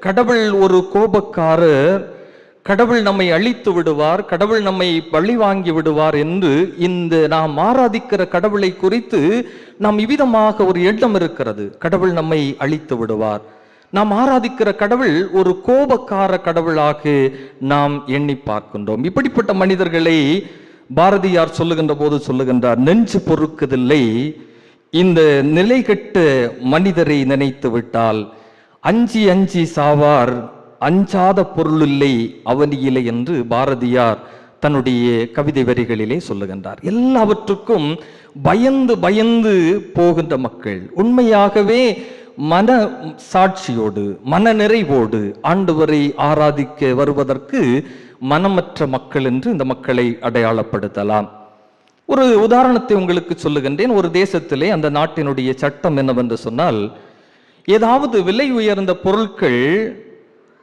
கடவுள் ஒரு கோபக்காரர், கடவுள் நம்மை அழித்து விடுவார், கடவுள் நம்மை பழி வாங்கி விடுவார் என்று இந்த நாம் ஆராதிக்கிற கடவுளை குறித்து நாம் இவ்விதமாக ஒரு எண்ணம் இருக்கிறது. கடவுள் நம்மை அழித்து விடுவார், நாம் ஆராதிக்கிற கடவுள் ஒரு கோபக்கார கடவுளாக நாம் எண்ணி பார்க்கின்றோம். இப்படிப்பட்ட மனிதர்களை பாரதியார் சொல்லுகின்ற போது சொல்லுகின்றார், நெஞ்சு பொறுக்குதில்லை இந்த நிலைகெட்ட மனிதரை நினைத்து விட்டால், அஞ்சி அஞ்சி சாவார் அஞ்சாத பொருள் இல்லை அவனியிலே என்று பாரதியார் தன்னுடைய கவிதை வரிகளிலே சொல்லுகின்றார். எல்லாவற்றுக்கும் பயந்து பயந்து போகின்ற மக்கள், உண்மையாகவே மன சாட்சியோடு மன நிறைவோடு ஆண்டவரை ஆராதிக்க வருவதற்கு மனமற்ற மக்கள் என்று இந்த மக்களை அடையாளப்படுத்தலாம். ஒரு உதாரணத்தை உங்களுக்கு சொல்லுகின்றேன். ஒரு தேசத்திலே அந்த நாட்டினுடைய சட்டம் என்னவென்று சொன்னால், ஏதாவது விலை உயர்ந்த பொருட்கள்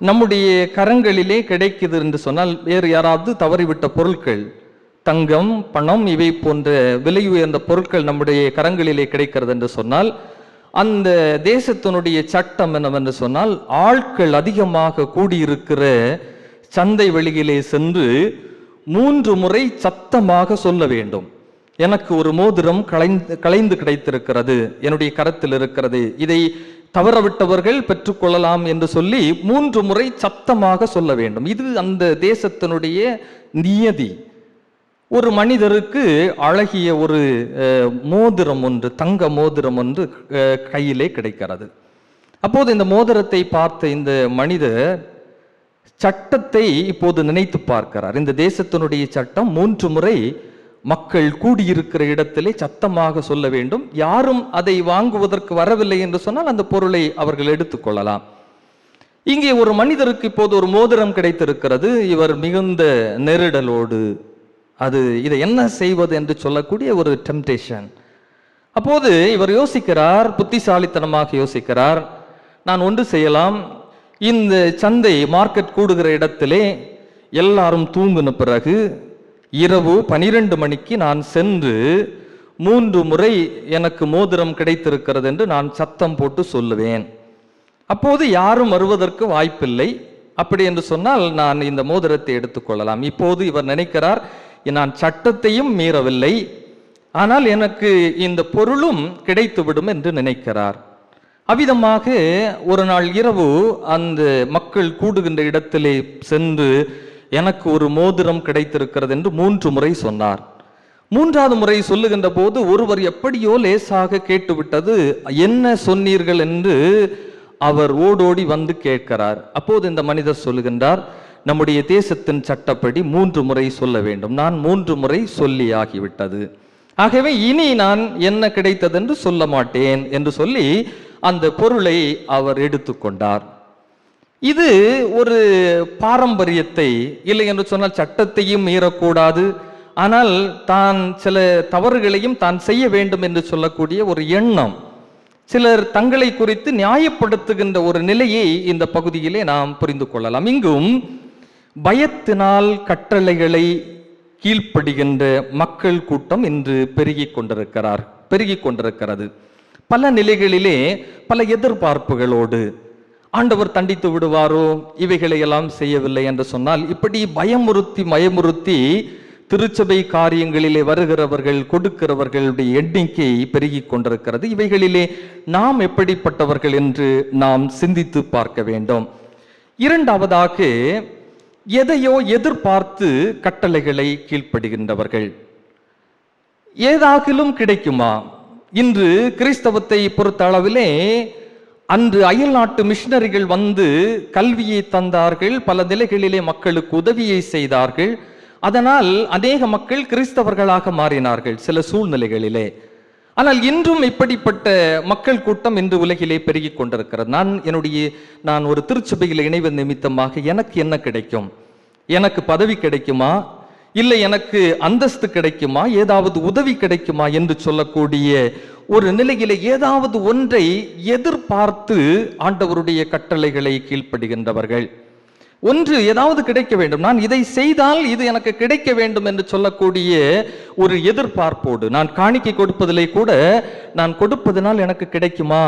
நம்முடைய கரங்களிலே கிடைக்குது என்று சொன்னால், வேறு யாராவது தவறிவிட்ட பொருட்கள், தங்கம், பணம் இவை போன்ற விலை உயர்ந்த பொருட்கள் நம்முடைய கரங்களிலே கிடைக்கிறது என்று சொன்னால், அந்த தேசத்தினுடைய சட்டம் என்னவென்று சொன்னால், ஆட்கள் அதிகமாக கூடியிருக்கிற சந்தை வெளியிலே சென்று 3 முறை சத்தமாக சொல்ல வேண்டும், எனக்கு ஒரு மோதிரம் களைந்து கிடைத்திருக்கிறது, என்னுடைய கரத்தில் இருக்கிறது, இதை தவறவிட்டவர்கள் பெற்றுக்கொள்ளலாம் என்று சொல்லி 3 முறை சத்தமாக சொல்ல வேண்டும். இது அந்த தேசத்தினுடைய நியதி. ஒரு மனிதருக்கு அழகிய ஒரு மோதிரம் ஒன்று, தங்க மோதிரம் ஒன்று கையிலே கிடைக்கிறது. அப்போது இந்த மோதிரத்தை பார்த்த இந்த மனிதர் சட்டத்தை இப்போது நினைத்து பார்க்கிறார். இந்த தேசத்தினுடைய சட்டம் 3 முறை மக்கள் கூடியிருக்கிற இடத்திலே சத்தமாக சொல்ல வேண்டும், யாரும் அதை வாங்குவதற்கு வரவில்லை என்று சொன்னால் அந்த பொருளை அவர்கள் எடுத்துக்கொள்ளலாம். இங்கே ஒரு மனிதருக்கு இப்போது ஒரு மோதிரம் கிடைத்திருக்கிறது. இவர் மிகுந்த நெருடலோடு இதை என்ன செய்வது என்று சொல்லக்கூடிய ஒரு டெம்டேஷன். அப்போது இவர் யோசிக்கிறார், புத்திசாலித்தனமாக யோசிக்கிறார், நான் ஒன்று செய்யலாம், இந்த சந்தை மார்க்கெட் கூடுகிற இடத்திலே எல்லாரும் தூங்கின பிறகு இரவு 12 மணிக்கு நான் சென்று 3 முறை எனக்கு மோதிரம் கிடைத்திருக்கிறது என்று நான் சத்தம் போட்டு சொல்லுவேன். அப்போது யாரும் வருவதற்கு வாய்ப்பில்லை. அப்படி என்று சொன்னால் நான் இந்த மோதிரத்தை எடுத்துக்கொள்ளலாம். இப்போது இவர் நினைக்கிறார், நான் சட்டத்தையும் மீறவில்லை, ஆனால் எனக்கு இந்த பொருளும் கிடைத்துவிடும் என்று நினைக்கிறார். அவ்விதமாக ஒரு நாள் இரவு அந்த மக்கள் கூடுகின்ற இடத்திலே சென்று எனக்கு ஒரு மோதிரம் கிடைத்திருக்கிறது என்று 3 முறை சொன்னார். 3வது முறை சொல்லுகின்ற போது ஒருவர் எப்படியோ லேசாக கேட்டுவிட்டது, என்ன சொன்னீர்கள் என்று அவர் ஓடோடி வந்து கேட்கிறார். அப்போது இந்த மனிதர் சொல்லுகின்றார், நம்முடைய தேசத்தின் சட்டப்படி 3 முறை சொல்ல வேண்டும், நான் 3 முறை சொல்லி ஆகிவிட்டது, ஆகவே இனி நான் என்ன கிடைத்தது என்று சொல்ல மாட்டேன் என்று சொல்லி அந்த பொருளை அவர் எடுத்துக்கொண்டார். இது ஒரு பாரம்பரியத்தை, இல்லை என்று சொன்னால் சட்டத்தையும் மீறக்கூடாது, ஆனால் தான் சில தவறுகளையும் தான் செய்ய வேண்டும் என்று சொல்லக்கூடிய ஒரு எண்ணம், சிலர் தங்களை குறித்து நியாயப்படுத்துகின்ற ஒரு நிலையை இந்த பகுதியிலே நாம் புரிந்து கொள்ளலாம். இங்கும் பயத்தினால் கட்டளைகளை கீழ்ப்படுகின்ற மக்கள் கூட்டம் இன்று பெருகிக் கொண்டிருக்கிறது. பல நிலைகளிலே பல எதிர்பார்ப்புகளோடு ஆண்டவர் தண்டித்து விடுவாரோ, இவைகளை எல்லாம் செய்யவில்லை என்று சொன்னால், இப்படி பயமுறுத்தி திருச்சபை காரியங்களிலே வருகிறவர்கள் கொடுக்கிறவர்களுடைய எண்ணிக்கை பெருகிக் கொண்டிருக்கிறது. இவைகளிலே நாம் எப்படிப்பட்டவர்கள் என்று நாம் சிந்தித்து பார்க்க வேண்டும். இரண்டாவதாக, எதையோ எதிர்பார்த்து கட்டளைகளை கீழ்ப்படுகின்றவர்கள். ஏதாகிலும் கிடைக்குமா? இன்று கிறிஸ்தவத்தை பொறுத்த அளவிலே அன்று அயல் நாட்டு மிஷனரிகள் வந்து கல்வியை தந்தார்கள், பல நிலைகளிலே மக்களுக்கு உதவியை செய்தார்கள். அதனால் அநேக மக்கள் கிறிஸ்தவர்களாக மாறினார்கள் சில சூழ்நிலைகளிலே. ஆனால் இன்றும் இப்படிப்பட்ட மக்கள் கூட்டம் இன்று உலகிலே பெருகிக் கொண்டிருக்கிறது. நான் ஒரு திருச்சபையில் இணைவது நிமித்தமாக எனக்கு என்ன கிடைக்கும்? எனக்கு பதவி கிடைக்குமா? இல்லை எனக்கு அந்தஸ்து கிடைக்குமா? ஏதாவது உதவி கிடைக்குமா என்று சொல்லக்கூடிய ஒரு நிலையிலே ஏதாவது ஒன்றை எதிர்பார்த்து ஆண்டவருடைய கட்டளைகளை கீழ்ப்படுகின்றவர்கள். ஒன்று ஏதாவது கிடைக்க வேண்டும், நான் இதை செய்தால் இது எனக்கு கிடைக்க வேண்டும் என்று சொல்லக்கூடிய ஒரு எதிர்பார்ப்போடு, நான் காணிக்கை கொடுப்பதிலே கூட நான் கொடுப்பதனால் எனக்கு கிடைக்குமா,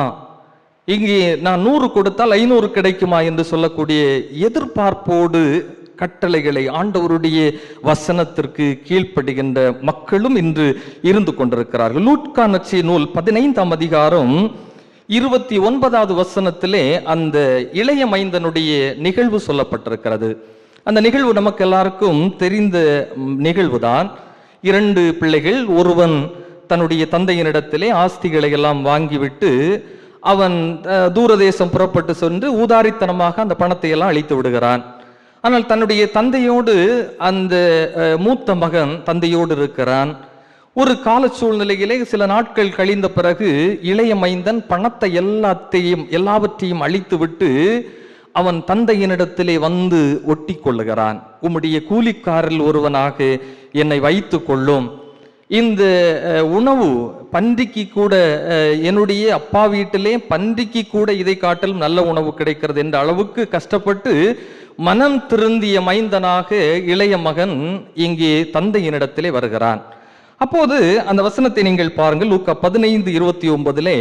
இங்கே நான் 100 கொடுத்தால் 500 கிடைக்குமா என்று சொல்லக்கூடிய எதிர்பார்ப்போடு கட்டளைகளை, ஆண்டவருடைய வசனத்திற்கு கீழ்ப்படுகின்ற மக்களும் இன்று இருந்து கொண்டிருக்கிறார்கள். லூக்கா நற்செய்தி நூல் 15ஆம் அதிகாரம் 29வது வசனத்திலே அந்த இளைய மைந்தனுடைய நிகழ்வு சொல்லப்பட்டிருக்கிறது. அந்த நிகழ்வு நமக்கு எல்லாருக்கும் தெரிந்த நிகழ்வுதான். 2 பிள்ளைகள், ஒருவன் தன்னுடைய தந்தையினிடத்திலே ஆஸ்திகளை எல்லாம் வாங்கிவிட்டு அவன் தூரதேசம் புறப்பட்டு சென்று ஊதாரித்தனமாக அந்த பணத்தை எல்லாம் அழித்து விடுகிறான். ஆனால் தன்னுடைய தந்தையோடு அந்த மூத்த மகன் தந்தையோடு இருக்கிறான். ஒரு கால சூழ்நிலையிலே சில நாட்கள் கழிந்த பிறகு இளைய மைந்தன் பணத்தை எல்லாவற்றையும் அழித்து விட்டு அவன் தந்தையினிடத்திலே வந்து ஒட்டி கொள்ளுகிறான். உம்முடைய கூலிக்காரில் ஒருவனாக என்னை வைத்து கொள்ளும், இந்த உணவு பன்றிக்கு கூட, என்னுடைய அப்பா வீட்டிலே பன்றிக்கு கூட இதை காட்டிலும் நல்ல உணவு கிடைக்கிறது என்ற அளவுக்கு கஷ்டப்பட்டு மனம் திருந்திய மைந்தனாக இளைய மகன் இங்கே தந்தையினிடத்திலே வருகிறான். அப்போது அந்த வசனத்தை நீங்கள் பாருங்கள். லூக்கா 15:29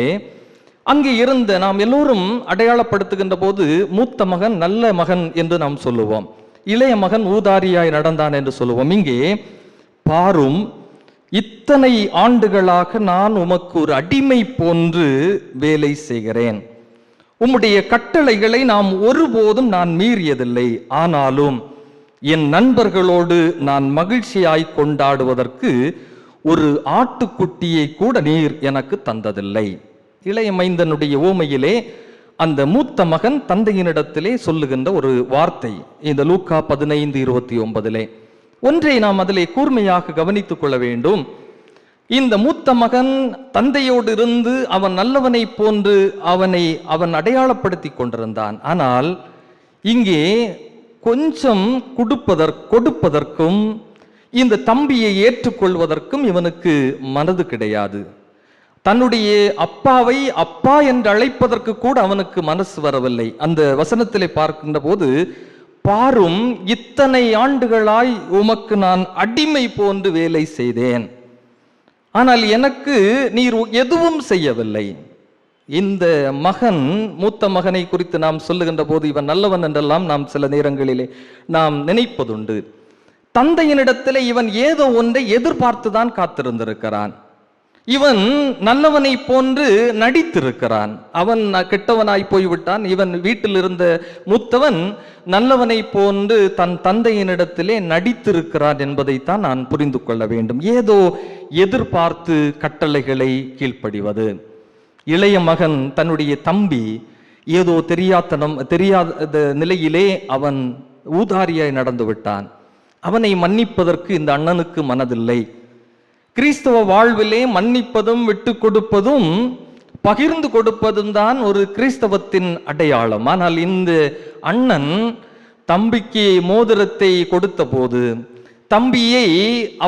அங்கே இருந்த நாம் எல்லோரும் அடையாளப்படுத்துகின்ற போது மூத்த மகன் நல்ல மகன் என்று நாம் சொல்லுவோம், இளைய மகன் ஊதாரியாய் நடந்தான் என்று சொல்லுவோம். இங்கே பாரும், இத்தனை ஆண்டுகளாக நான் உமக்கு ஒரு அடிமை போன்று வேலை செய்கிறேன், உம்முடைய கட்டளைகளை நாம் ஒருபோதும் நான் மீறியதில்லை, ஆனாலும் என் நண்பர்களோடு நான் மகிழ்ச்சியாய் கொண்டாடுவதற்கு ஒரு ஆட்டுக்குட்டியை கூட நீர் எனக்கு தந்ததில்லை. இளைய மைந்தனுடைய ஓமையிலே அந்த மூத்த மகன் தந்தையினிடத்திலே சொல்லுகின்ற ஒரு வார்த்தை இந்த லூக்கா 15:29. ஒன்றை நாம் அதிலே கூர்மையாக கவனித்துக் கொள்ள வேண்டும். இந்த மூத்த மகன் தந்தையோடு இருந்து அவன் நல்லவனை போன்று அவன் அடையாளப்படுத்தி கொண்டிருந்தான். ஆனால் இங்கே கொஞ்சம் கொடுப்பதற்கும் இந்த தம்பியை ஏற்றுக்கொள்வதற்கும் இவனுக்கு மனது கிடையாது. தன்னுடைய அப்பாவை அப்பா என்று அழைப்பதற்கு கூட அவனுக்கு மனசு வரவில்லை. அந்த வசனத்திலே பார்க்கின்ற போது, பாரும், இத்தனை ஆண்டுகளாய் உமக்கு நான் அடிமை போன்று வேலை செய்தேன், ஆனால் எனக்கு நீர் எதுவும் செய்யவில்லை. இந்த மகன், மூத்த மகனை குறித்து நாம் சொல்லுகின்ற போது இவன் நல்லவன் என்றெல்லாம் நாம் சில நேரங்களிலே நாம் நினைப்பதுண்டு. தந்தையினிடத்திலே இவன் ஏதோ ஒன்றை எதிர்பார்த்துதான் காத்திருந்திருக்கிறான். இவன் நல்லவனை போன்று நடித்திருக்கிறான். அவன் கெட்டவனாய் போய்விட்டான். இவன் வீட்டில் இருந்த மூத்தவன் நல்லவனை போன்று தன் தந்தையினிடத்திலே நடித்திருக்கிறான் என்பதைத்தான் நான் புரிந்து கொள்ள வேண்டும். ஏதோ எதிர்பார்த்து கட்டளைகளை கீழ்ப்படிவது. இளைய மகன் தன்னுடைய தம்பி ஏதோ தெரியாத நிலையிலே அவன் ஊதாரியாய் நடந்து விட்டான். அவனை மன்னிப்பதற்கு இந்த அண்ணனுக்கு மனதில்லை. கிறிஸ்தவ வாழ்விலே மன்னிப்பதும் விட்டு கொடுப்பதும் பகிர்ந்து கொடுப்பதும் தான் ஒரு கிறிஸ்தவத்தின் அடையாளம். ஆனால் இந்த அண்ணன் தம்பிக்கு மோதிரத்தை கொடுத்த போது, தம்பியை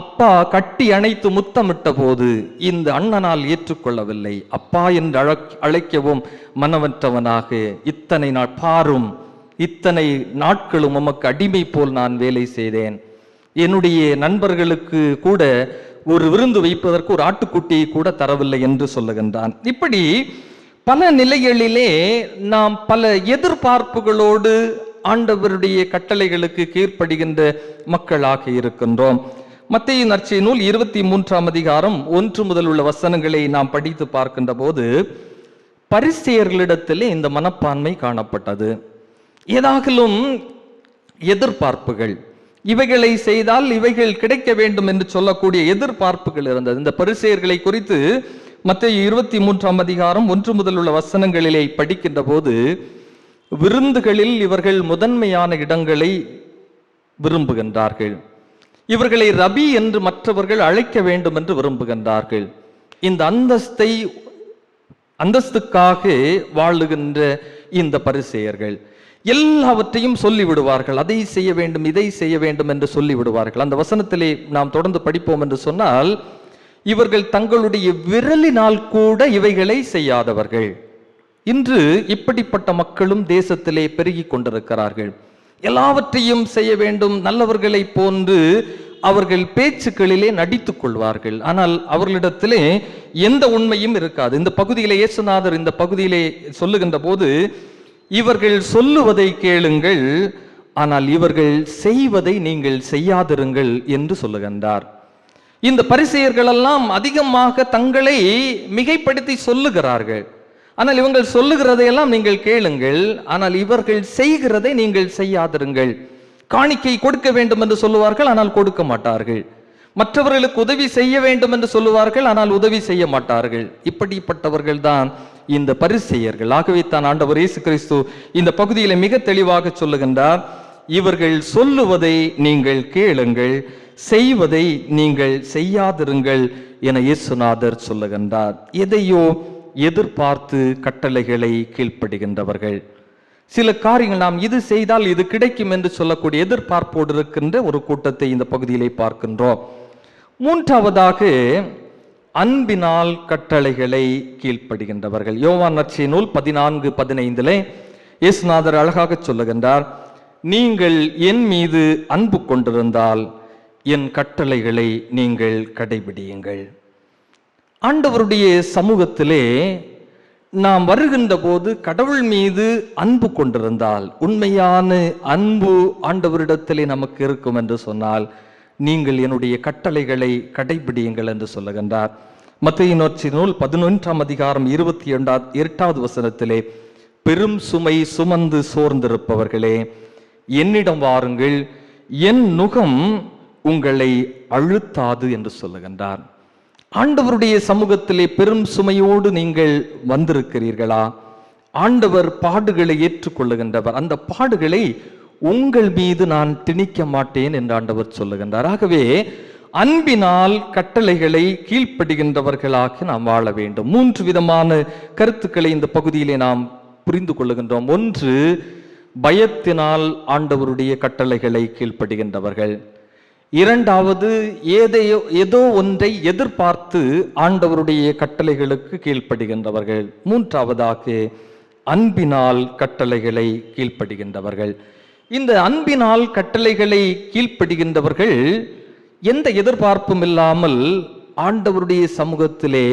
அப்பா கட்டி அணைத்து முத்தமிட்ட போது இந்த அண்ணனால் ஏற்றுக்கொள்ளவில்லை. அப்பா என்று அழைக்கவும் மனவற்றவனாக இத்தனை நாள், பாரும், இத்தனை நாட்களும் உமக்கு அடிமை போல் நான் வேலை செய்தேன். என்னுடைய நண்பர்களுக்கு கூட ஒரு விருந்து வைப்பதற்கு ஒரு ஆட்டுக்குட்டியை கூட தரவில்லை என்று சொல்லுகின்றான். இப்படி பல நிலைகளிலே நாம் பல எதிர்பார்ப்புகளோடு ஆண்டவருடைய கட்டளைகளுக்கு கீழ்ப்படுகின்ற மக்களாக இருக்கின்றோம். மத்தேயு நற்செய்தி நூல் 23ஆம் அதிகாரம் 1 முதல் உள்ள வசனங்களை நாம் படித்து பார்க்கின்ற போது பரிசேயர்களிடத்திலே இந்த மனப்பான்மை காணப்பட்டது. ஏதாகிலும் எதிர்பார்ப்புகள், இவைகளை செய்தால் இவைகள் கிடைக்க வேண்டும் என்று சொல்லக்கூடிய எதிர்பார்ப்புகள் இருந்தது. இந்த பரிசேயர்களை குறித்து மத்தேயு 23ஆம் அதிகாரம் 1 முதல் உள்ள வசனங்களிலே படிக்கின்ற போது, விருந்துகளில் இவர்கள் முதன்மையான இடங்களை விரும்புகின்றார்கள். இவர்களை ரபி என்று மற்றவர்கள் அழைக்க வேண்டும் என்று விரும்புகின்றார்கள். இந்த அந்தஸ்துக்காக வாழுகின்ற இந்த பரிசேயர்கள் எல்லாவற்றையும் சொல்லிவிடுவார்கள். அதை செய்ய வேண்டும், இதை செய்ய வேண்டும் என்று சொல்லிவிடுவார்கள். அந்த வசனத்திலே நாம் தொடர்ந்து படிப்போம் என்று சொன்னால், இவர்கள் தங்களுடைய விரலினால் கூட இவைகளை செய்யாதவர்கள். இன்று இப்படிப்பட்ட மக்களும் தேசத்திலே பெருகி கொண்டிருக்கிறார்கள். எல்லாவற்றையும் செய்ய வேண்டும், நல்லவர்களை போன்று அவர்கள் பேச்சுக்களிலே நடித்துக் கொள்வார்கள். ஆனால் அவர்களிடத்திலே எந்த உண்மையும் இருக்காது. இந்த பகுதியிலே இயேசுநாதர் இந்த பகுதியிலே சொல்லுகின்ற போது, இவர்கள் சொல்லுவதை கேளுங்கள், ஆனால் இவர்கள் செய்வதை நீங்கள் செய்யாதிருங்கள் என்று சொல்லுகின்றார். இந்த பரிசேயர்கள் எல்லாம் அதிகமாக தங்களை மிகைப்படுத்தி சொல்லுகிறார்கள். ஆனால் இவங்கள் சொல்லுகிறதையெல்லாம் நீங்கள் கேளுங்கள், ஆனால் இவர்கள் செய்கிறதை நீங்கள் செய்யாதிருங்கள். காணிக்கை கொடுக்க வேண்டும் என்று சொல்லுவார்கள், ஆனால் கொடுக்க மாட்டார்கள். மற்றவர்களுக்கு உதவி செய்ய வேண்டும் என்று சொல்லுவார்கள், ஆனால் உதவி செய்ய மாட்டார்கள். இப்படிப்பட்டவர்கள் தான் இந்த பரிசேயர்கள். ஆகவே தான் ஆண்டவர் இயேசு கிறிஸ்து இந்த பகுதியில மிக தெளிவாக சொல்லுகின்றார், இவர்கள் சொல்லுவதை நீங்கள் கேளுங்கள், செய்வதை நீங்கள் செய்யாதிருங்கள் என இயேசுநாதர் சொல்லுகின்றார். எதையோ எதிர்பார்த்து கட்டளைகளை கீழ்ப்படுகின்றவர்கள். சில காரியங்கள் நாம் இது செய்தால் இது கிடைக்கும் என்று சொல்லக்கூடிய எதிர்பார்ப்போடு இருக்கின்ற ஒரு கூட்டத்தை இந்த பகுதியிலே பார்க்கின்றோம். மூன்றாவதாக அன்பினால் கட்டளைகளை கீழ்ப்படுகின்றவர்கள். யோவான் நற்செய்தி நூல் 14:15 இயேசுநாதர் அழகாக சொல்லுகின்றார், நீங்கள் என் மீது அன்பு கொண்டிருந்தால் என் கட்டளைகளை நீங்கள் கடைபிடியுங்கள். ஆண்டவருடைய சமூகத்திலே நாம் வருகின்ற போது கடவுள் மீது அன்பு கொண்டிருந்தால், உண்மையான அன்பு ஆண்டவரிடத்திலே நமக்கு இருக்கும் என்று சொன்னால், நீங்கள் என்னுடைய கட்டளைகளை கடைபிடியுங்கள் என்று சொல்லுகின்றார். மத்தேயு நற்செய்தி நூல் 11ஆம் அதிகாரம் 28வது வசனத்திலே, பெரும் சுமை சுமந்து சோர்ந்திருப்பவர்களே என்னிடம் வாருங்கள், என் நுகம் உங்களை அழுத்தாது என்று சொல்லுகின்றார். ஆண்டவருடைய சமூகத்திலே பெரும் சுமையோடு நீங்கள் வந்திருக்கிறீர்களா? ஆண்டவர் பாடுகளை ஏற்றுக்கொள்ளுகின்றவர். அந்த பாடுகளை உங்கள் மீது நான் திணிக்க மாட்டேன் என்று ஆண்டவர் சொல்லுகின்றார். ஆகவே அன்பினால் கட்டளைகளை கீழ்ப்படுகின்றவர்களாக நாம் வாழ வேண்டும். 3 விதமான கருத்துக்களை இந்த பகுதியிலே நாம் புரிந்து கொள்ளுகின்றோம். ஒன்று, பயத்தினால் ஆண்டவருடைய கட்டளைகளை கீழ்ப்படுகின்றவர்கள். இரண்டாவது, ஏதோ ஒன்றை எதிர்பார்த்து ஆண்டவருடைய கட்டளைகளுக்கு கீழ்ப்படுகின்றவர்கள். மூன்றாவதாக, அன்பினால் கட்டளைகளை கீழ்ப்படுகின்றவர்கள். இந்த அன்பினால் கட்டளைகளை கீழ்ப்படுகின்றவர்கள் எந்த எதிர்பார்ப்பும் இல்லாமல் ஆண்டவருடைய சமூகத்திலே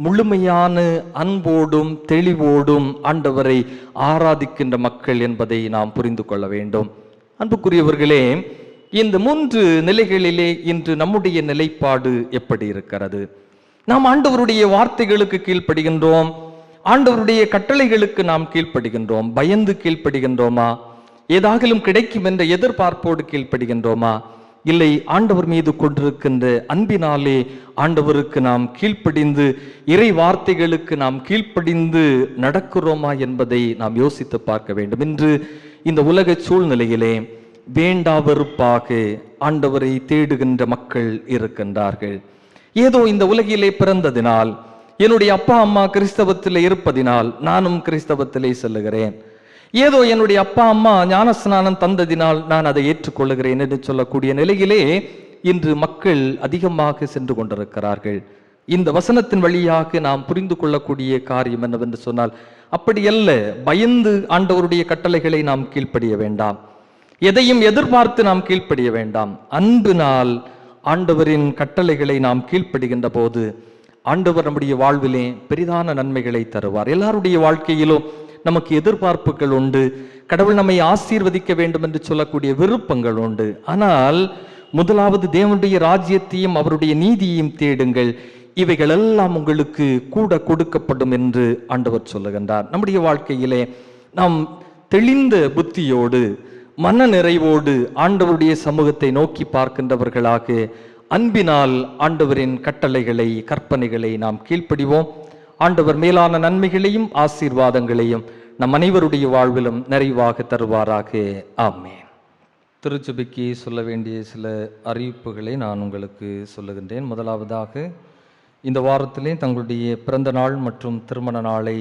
முழுமையான அன்போடும் தெளிவோடும் ஆண்டவரை ஆராதிக்கின்ற மக்கள் என்பதை நாம் புரிந்து கொள்ள வேண்டும். அன்புக்குரியவர்களே, இந்த 3 நிலைகளிலே இன்று நம்முடைய நிலைப்பாடு எப்படி இருக்கிறது? நாம் ஆண்டவருடைய வார்த்தைகளுக்கு கீழ்ப்படுகின்றோம், ஆண்டவருடைய கட்டளைகளுக்கு நாம் கீழ்ப்படுகின்றோம். பயந்து கீழ்ப்படுகின்றோமா? ஏதாகிலும் கிடைக்கும் என்ற எதிர்பார்ப்போடு கீழ்ப்படுகின்றோமா? இல்லை, ஆண்டவர் மீது கொண்டிருக்கின்ற அன்பினாலே ஆண்டவருக்கு நாம் கீழ்ப்படிந்து இறை வார்த்தைகளுக்கு நாம் கீழ்ப்படிந்து நடக்கிறோமா என்பதை நாம் யோசித்து பார்க்க வேண்டும். இன்று இந்த உலக சூழ்நிலையிலே வேண்டா வெறுப்பாக ஆண்டவரை தேடுகின்ற மக்கள் இருக்கின்றார்கள். ஏதோ இந்த உலகிலே பிறந்ததினால், என்னுடைய அப்பா அம்மா கிறிஸ்தவத்திலே இருப்பதினால் நானும் கிறிஸ்தவத்திலே செல்லுகிறேன், ஏதோ என்னுடைய அப்பா அம்மா ஞானஸ்நானம் தந்ததினால் நான் அதை ஏற்றுக்கொள்ளுகிறேன் என்று சொல்லக்கூடிய நிலையிலே இன்று மக்கள் அதிகமாக சென்று கொண்டிருக்கிறார்கள். இந்த வசனத்தின் வழியாக நாம் புரிந்து கொள்ளக்கூடிய காரியம் என்னவென்று சொன்னால், அப்படி அல்ல. பயந்து ஆண்டவருடைய கட்டளைகளை நாம் கீழ்ப்படிய வேண்டாம். எதையும் எதிர்பார்த்து நாம் கீழ்ப்படிய வேண்டாம். அன்பினால் ஆண்டவரின் கட்டளைகளை நாம் கீழ்ப்படுகின்ற போது ஆண்டவர் நம்முடைய வாழ்விலே பெரிதான நன்மைகளை தருவார். எல்லாருடைய வாழ்க்கையிலும் நமக்கு எதிர்பார்ப்புகள் உண்டு. கடவுள் நம்மை ஆசீர்வதிக்க வேண்டும் என்று சொல்லக்கூடிய விருப்பங்கள் உண்டு. ஆனால் முதலாவது தேவனுடைய ராஜ்யத்தையும் அவருடைய நீதியையும் தேடுங்கள், இவைகள் எல்லாம் உங்களுக்கு கூட கொடுக்கப்படும் என்று ஆண்டவர் சொல்லுகின்றார். நம்முடைய வாழ்க்கையிலே நாம் தெளிந்த புத்தியோடு மன நிறைவோடு ஆண்டவருடைய சமூகத்தை நோக்கி பார்க்கின்றவர்களாக அன்பினால் ஆண்டவரின் கட்டளைகளை கற்பனைகளை நாம் கீழ்ப்படிவோம். ஆண்டவர் மேலான நன்மைகளையும் ஆசீர்வாதங்களையும் நம் அனைவருடைய வாழ்விலும் நிறைவாக தருவாராக. ஆமென். திருச்சபைக்கு சொல்ல வேண்டிய சில அறிவிப்புகளை நான் உங்களுக்கு சொல்லுகின்றேன். முதலாவதாக, இந்த வாரத்திலே தங்களுடைய பிறந்த நாள் மற்றும் திருமண நாளை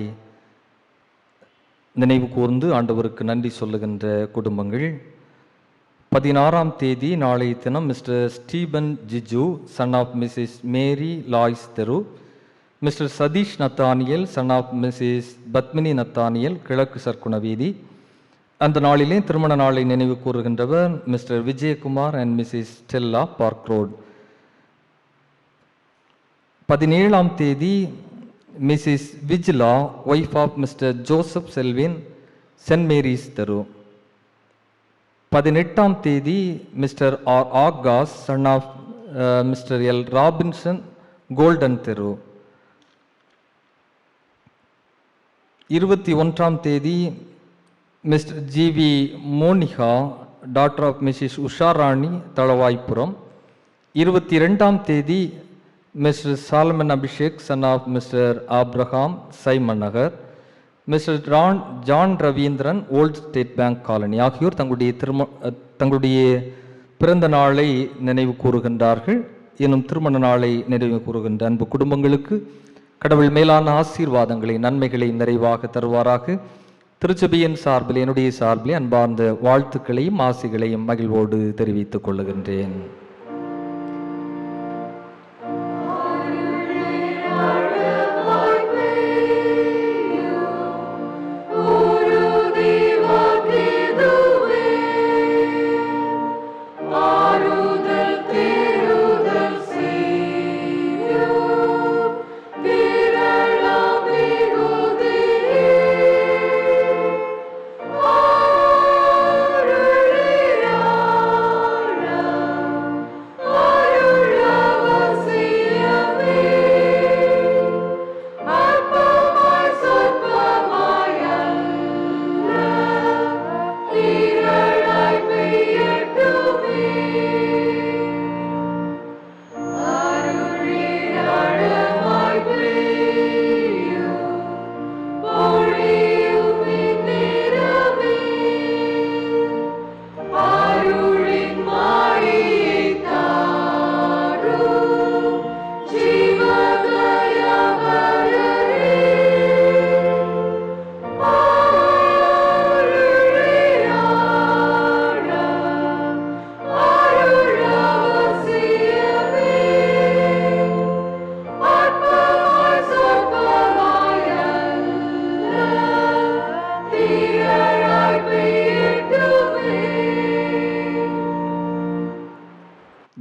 நினைவு கூர்ந்து ஆண்டவருக்கு நன்றி சொல்லுகின்ற குடும்பங்கள், 16ஆம் தேதி நாளைய தினம் mister Stephen Jiju son of Mrs Mary Lois தெரு, mister Satish Nathaniel son of Mrs Padmini Nathaniel கிழக்கு சர்க்குண வீதி. அந்த நாளிலே திருமண நாளை நினைவு கூறுகின்றவர் mister Vijayakumar and Mrs Stella Park Road. 17ஆம் தேதி Mrs Vijila wife of mister Joseph Selvin Saint Mary's தெரு. 18ஆம் தேதி mister R Akash son of mister L Robinson Golden தெரு. 21ஆம் தேதி mister GV Monica daughter of Mrs Usharani தளவாய்ப்புரம். 22ஆம் தேதி mister Solomon Abhishek son of mister Abraham Simon Nagar. Mister John Ravindran old State Bank colony ஆகியோர் தங்களுடைய பிறந்த நாளை நினைவு கூறுகின்றார்கள். எனும் திருமண நாளை நினைவு கூறுகின்ற அன்பு குடும்பங்களுக்கு கடவுள் மேலான ஆசீர்வாதங்களை நன்மைகளை நிறைவாக தருவாராக. திருச்சபையின் சார்பில் என்னுடைய சார்பில் அன்பார்ந்த வாழ்த்துக்களையும் ஆசிகளையும் மகிழ்வோடு தெரிவித்துக் கொள்ளுகின்றேன்.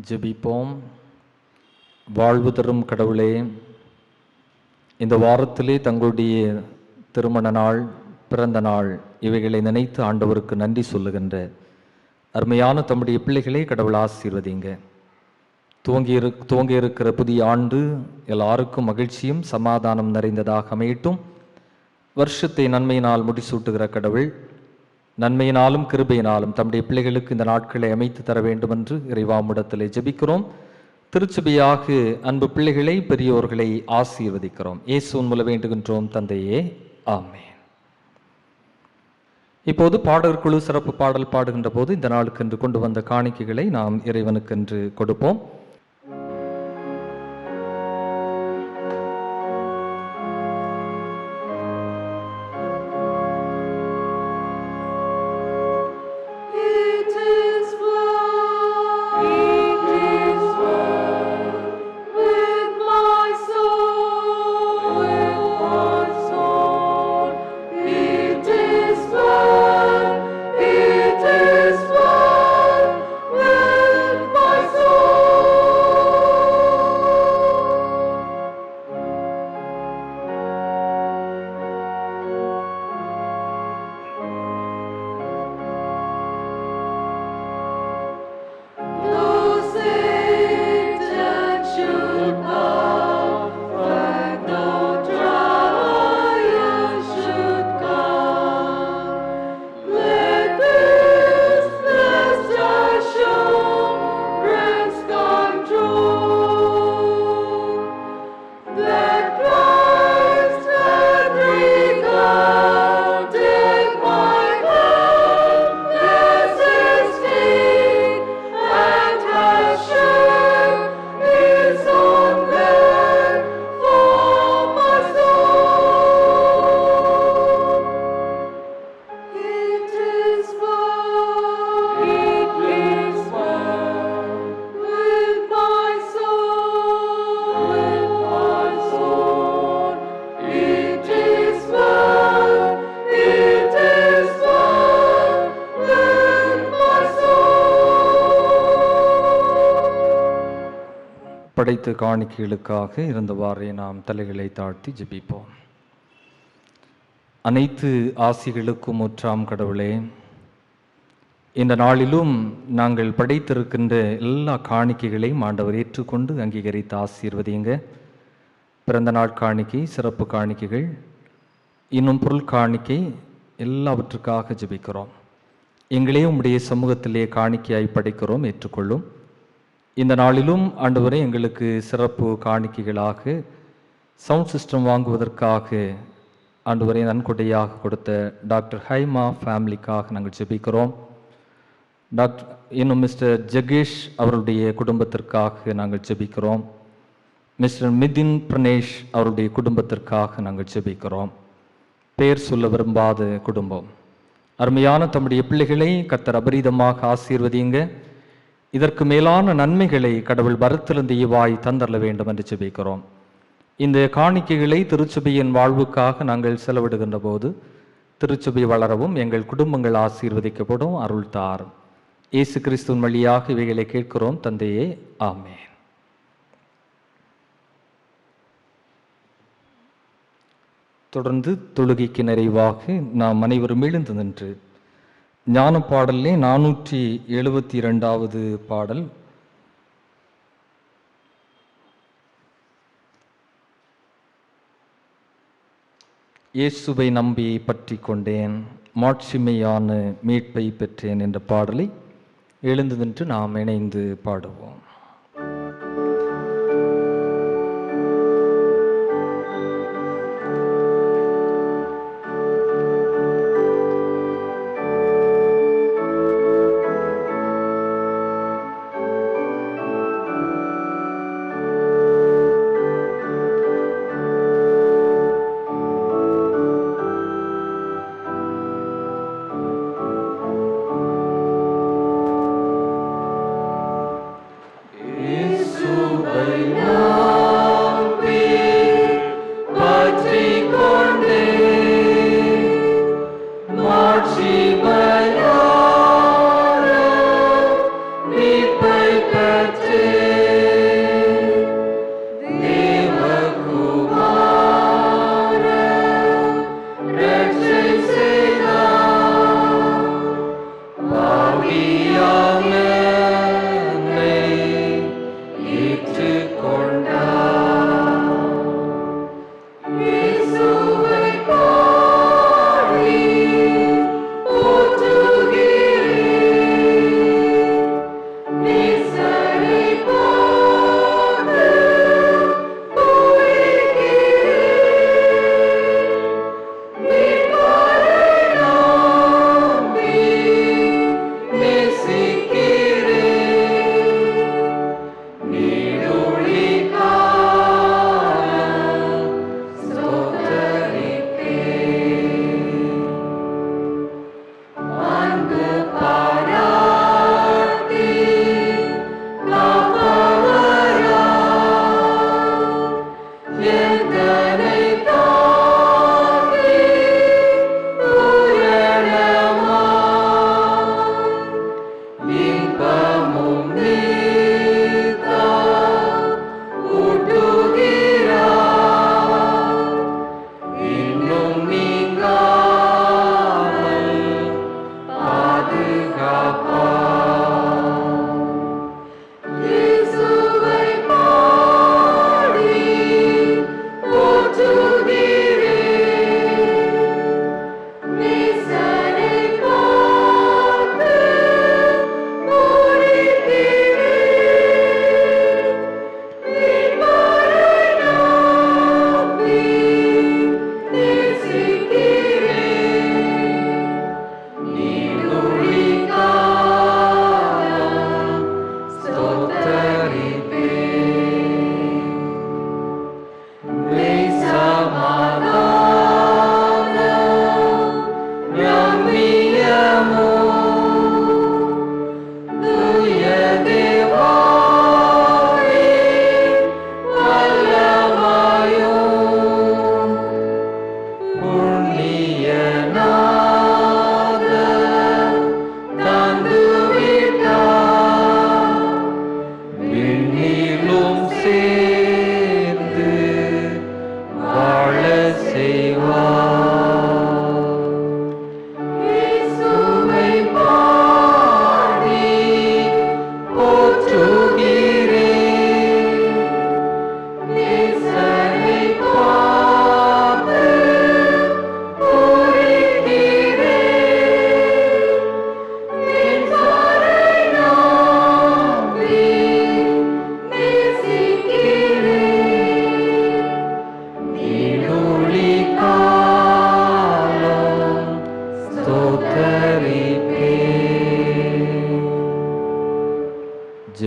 ஜெபிப்போம். வாழ்வு தரும் கடவுளே, இந்த வாரத்திலே தங்களுடைய திருமண நாள், பிறந்த நாள் இவைகளை நினைத்து ஆண்டவருக்கு நன்றி சொல்லுகின்ற அருமையான தம்முடைய பிள்ளைகளே கடவுள் ஆசீர்வதிங்க. துவங்கி இருக்கிற புதிய ஆண்டு எல்லாருக்கும் மகிழ்ச்சியும் சமாதானம் நிறைந்ததாக அமையட்டும். வருஷத்தை நன்மையினால் முடிசூட்டுகிற கடவுள் நன்மையினாலும் கிருபையினாலும் தம்முடைய பிள்ளைகளுக்கு இந்த நாட்களை அமைத்து தர வேண்டும் என்று இறைவாமிடத்திலே ஜெபிக்கிறோம். திருச்சபையாக அன்பு பிள்ளைகளை பெரியோர்களை ஆசீர்வதிக்கிறோம். இயேசுவின் மூலம் வேண்டுகின்றோம் தந்தையே, ஆமென். இப்போது பாடகர் குழு சிறப்பு பாடல் பாடுகின்ற போது இந்த நாளுக்கென்று கொண்டு வந்த காணிக்கைகளை நாம் இறைவனுக்கென்று கொடுப்போம். படைத்த காணிக்கைகளுக்காக இருந்தவாறே நாம் தலைகளை தாழ்த்தி ஜெபிப்போம். அனைத்து ஆசிகளுக்கும் முற்றாம் கடவுளே, இந்த நாளிலும் நாங்கள் படைத்திருக்கின்ற எல்லா காணிக்கைகளையும் ஆண்டவர் ஏற்றுக்கொண்டு அங்கீகரித்து ஆசீர்வதிங்க. பிறந்த நாள் காணிக்கை, சிறப்பு காணிக்கைகள், இன்னும் பொருள் காணிக்கை எல்லாவற்றுக்காக ஜெபிக்கிறோம். எங்களே உம்முடைய சமூகத்திலே காணிக்கையாய் படைக்கிறோம், ஏற்றுக்கொள்ளும். இந்த நாளிலும் ஆண்டவரே, எங்களுக்கு சிறப்பு காணிக்கைகளாக சவுண்ட் சிஸ்டம் வாங்குவதற்காக ஆண்டவரே நன்கொடையாக கொடுத்த டாக்டர் ஹைமா ஃபேமிலிக்காக நாங்கள் ஜெபிக்கிறோம். இன்னும் மிஸ்டர் ஜகேஷ் அவருடைய குடும்பத்திற்காக நாங்கள் ஜெபிக்கிறோம். மிஸ்டர் மிதின் பிரணேஷ் அவருடைய குடும்பத்திற்காக நாங்கள் ஜெபிக்கிறோம். பெயர் சொல்ல விரும்பாத குடும்பம், அருமையான தம்முடைய பிள்ளைகளை கர்த்தர் அபரீதமாக ஆசீர்வதிங்க. இதற்கு மேலான நன்மைகளை கடவுள் வரத்திலிருந்து ஈவாய் தந்தரல வேண்டும் என்று ஜெபிக்கிறோம். இந்த காணிக்கைகளை திருச்சபையின் வாழ்வுக்காக நாங்கள் செலவிடுகின்ற போது திருச்சபை வளரவும் எங்கள் குடும்பங்கள் ஆசீர்வதிக்கப்படும் அருள் தாரும். இயேசு கிறிஸ்துவின் வழியாக இவைகளை கேட்கிறோம் தந்தையே, ஆமென். தொடர்ந்து தொழுகைக்கு நிறைவாக நாம் அனைவரும் எழுந்து நின்று ஞான பாடலே 472வது பாடல், இயேசுவை நம்பி பற்றி கொண்டேன், மாட்சிமையான மீட்பை பெற்றேன் என்ற பாடலை எழுந்து நின்று நாம் இணைந்து பாடுவோம்.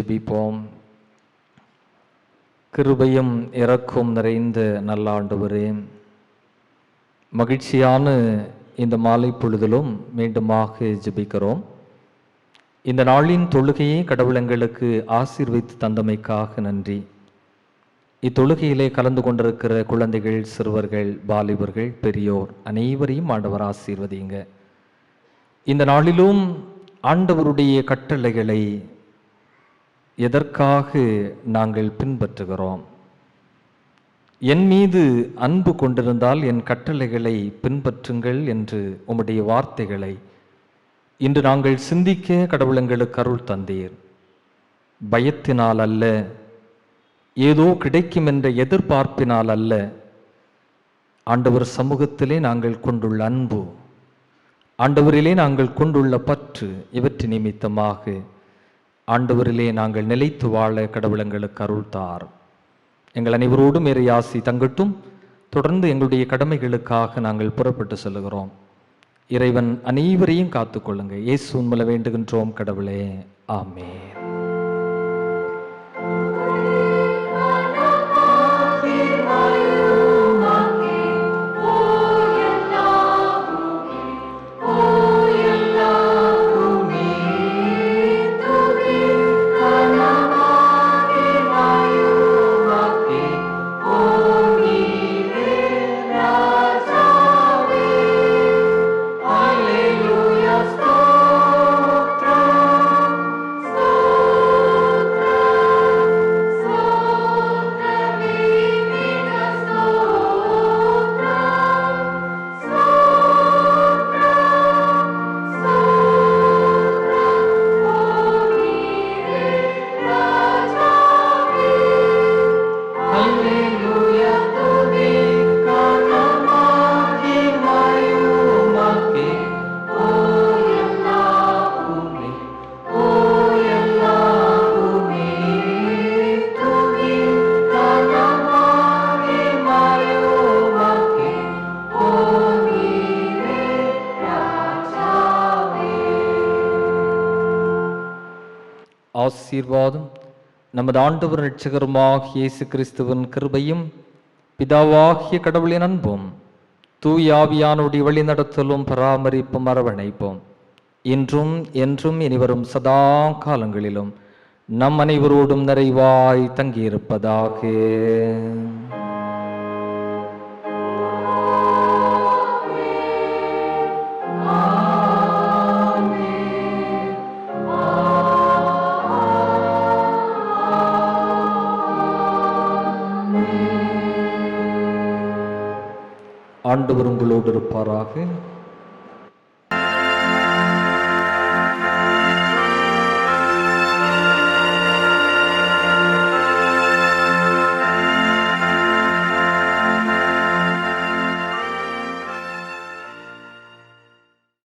ஜெபிப்போம். கிருபையும் இரக்கம் நிறைந்த நல்ல ஆண்டவரே, மகிழ்ச்சியான இந்த மாலை பொழுதிலும் மீண்டுமாக ஜெபிக்கிறோம். இந்த நாளின் தொழுகையை கடவுள் எங்களுக்கு ஆசீர்வதித்து தந்தமைக்காக நன்றி. இத்தொழுகையிலே கலந்து கொண்டிருக்கிற குழந்தைகள், சிறுவர்கள், வாலிபர்கள், பெரியோர் அனைவரையும் ஆண்டவர் ஆசீர்வதிங்க. இந்த நாளிலும் ஆண்டவருடைய கட்டளைகளை எதற்காக நாங்கள் பின்பற்றுகிறோம்? என் மீது அன்பு கொண்டிருந்தால் என் கட்டளைகளை பின்பற்றுங்கள் என்று உம்முடைய வார்த்தைகளை இன்று நாங்கள் சிந்திக்க கடவுள் எங்களுக்கு அருள் தந்தீர். பயத்தினால் அல்ல, ஏதோ கிடைக்கும் என்ற எதிர்பார்ப்பினால் அல்ல, ஆண்டவர் சமூகத்திலே நாங்கள் கொண்டுள்ள அன்பு, ஆண்டவரிலே நாங்கள் கொண்டுள்ள பற்று, இவற்றின் நிமித்தமாக ஆண்டவரிலே நாங்கள் நிலைத்து வாழ கடவுள் எங்களுக்கு அருள் தார். எங்கள் அனைவரோடும் இறையாசி தங்கட்டும். தொடர்ந்து எங்களுடைய கடமைகளுக்காக நாங்கள் புறப்பட்டு செல்கிறோம். இறைவன் அனைவரையும் காத்துக்கொள்ளுங்க. இயேசு உம்மில் வேண்டுகின்றோம் கடவுளே, ஆமென். ஆசீர்வாதம் நமது ஆண்டவர் இரட்சகருமாகிய இயேசு கிறிஸ்துவின் கிருபையும் பிதாவாகிய கடவுளின் அன்பும் தூய ஆவியானுடைய வழி நடத்தலும் பராமரிப்பும் அரவணைப்போம் இன்றும் என்றும் இனிவரும் சதா காலங்களிலும் நம் அனைவரோடும் நிறைவாய் தங்கியிருப்பதாக. ஆண்டவர் உங்களோடு இருப்பாராக.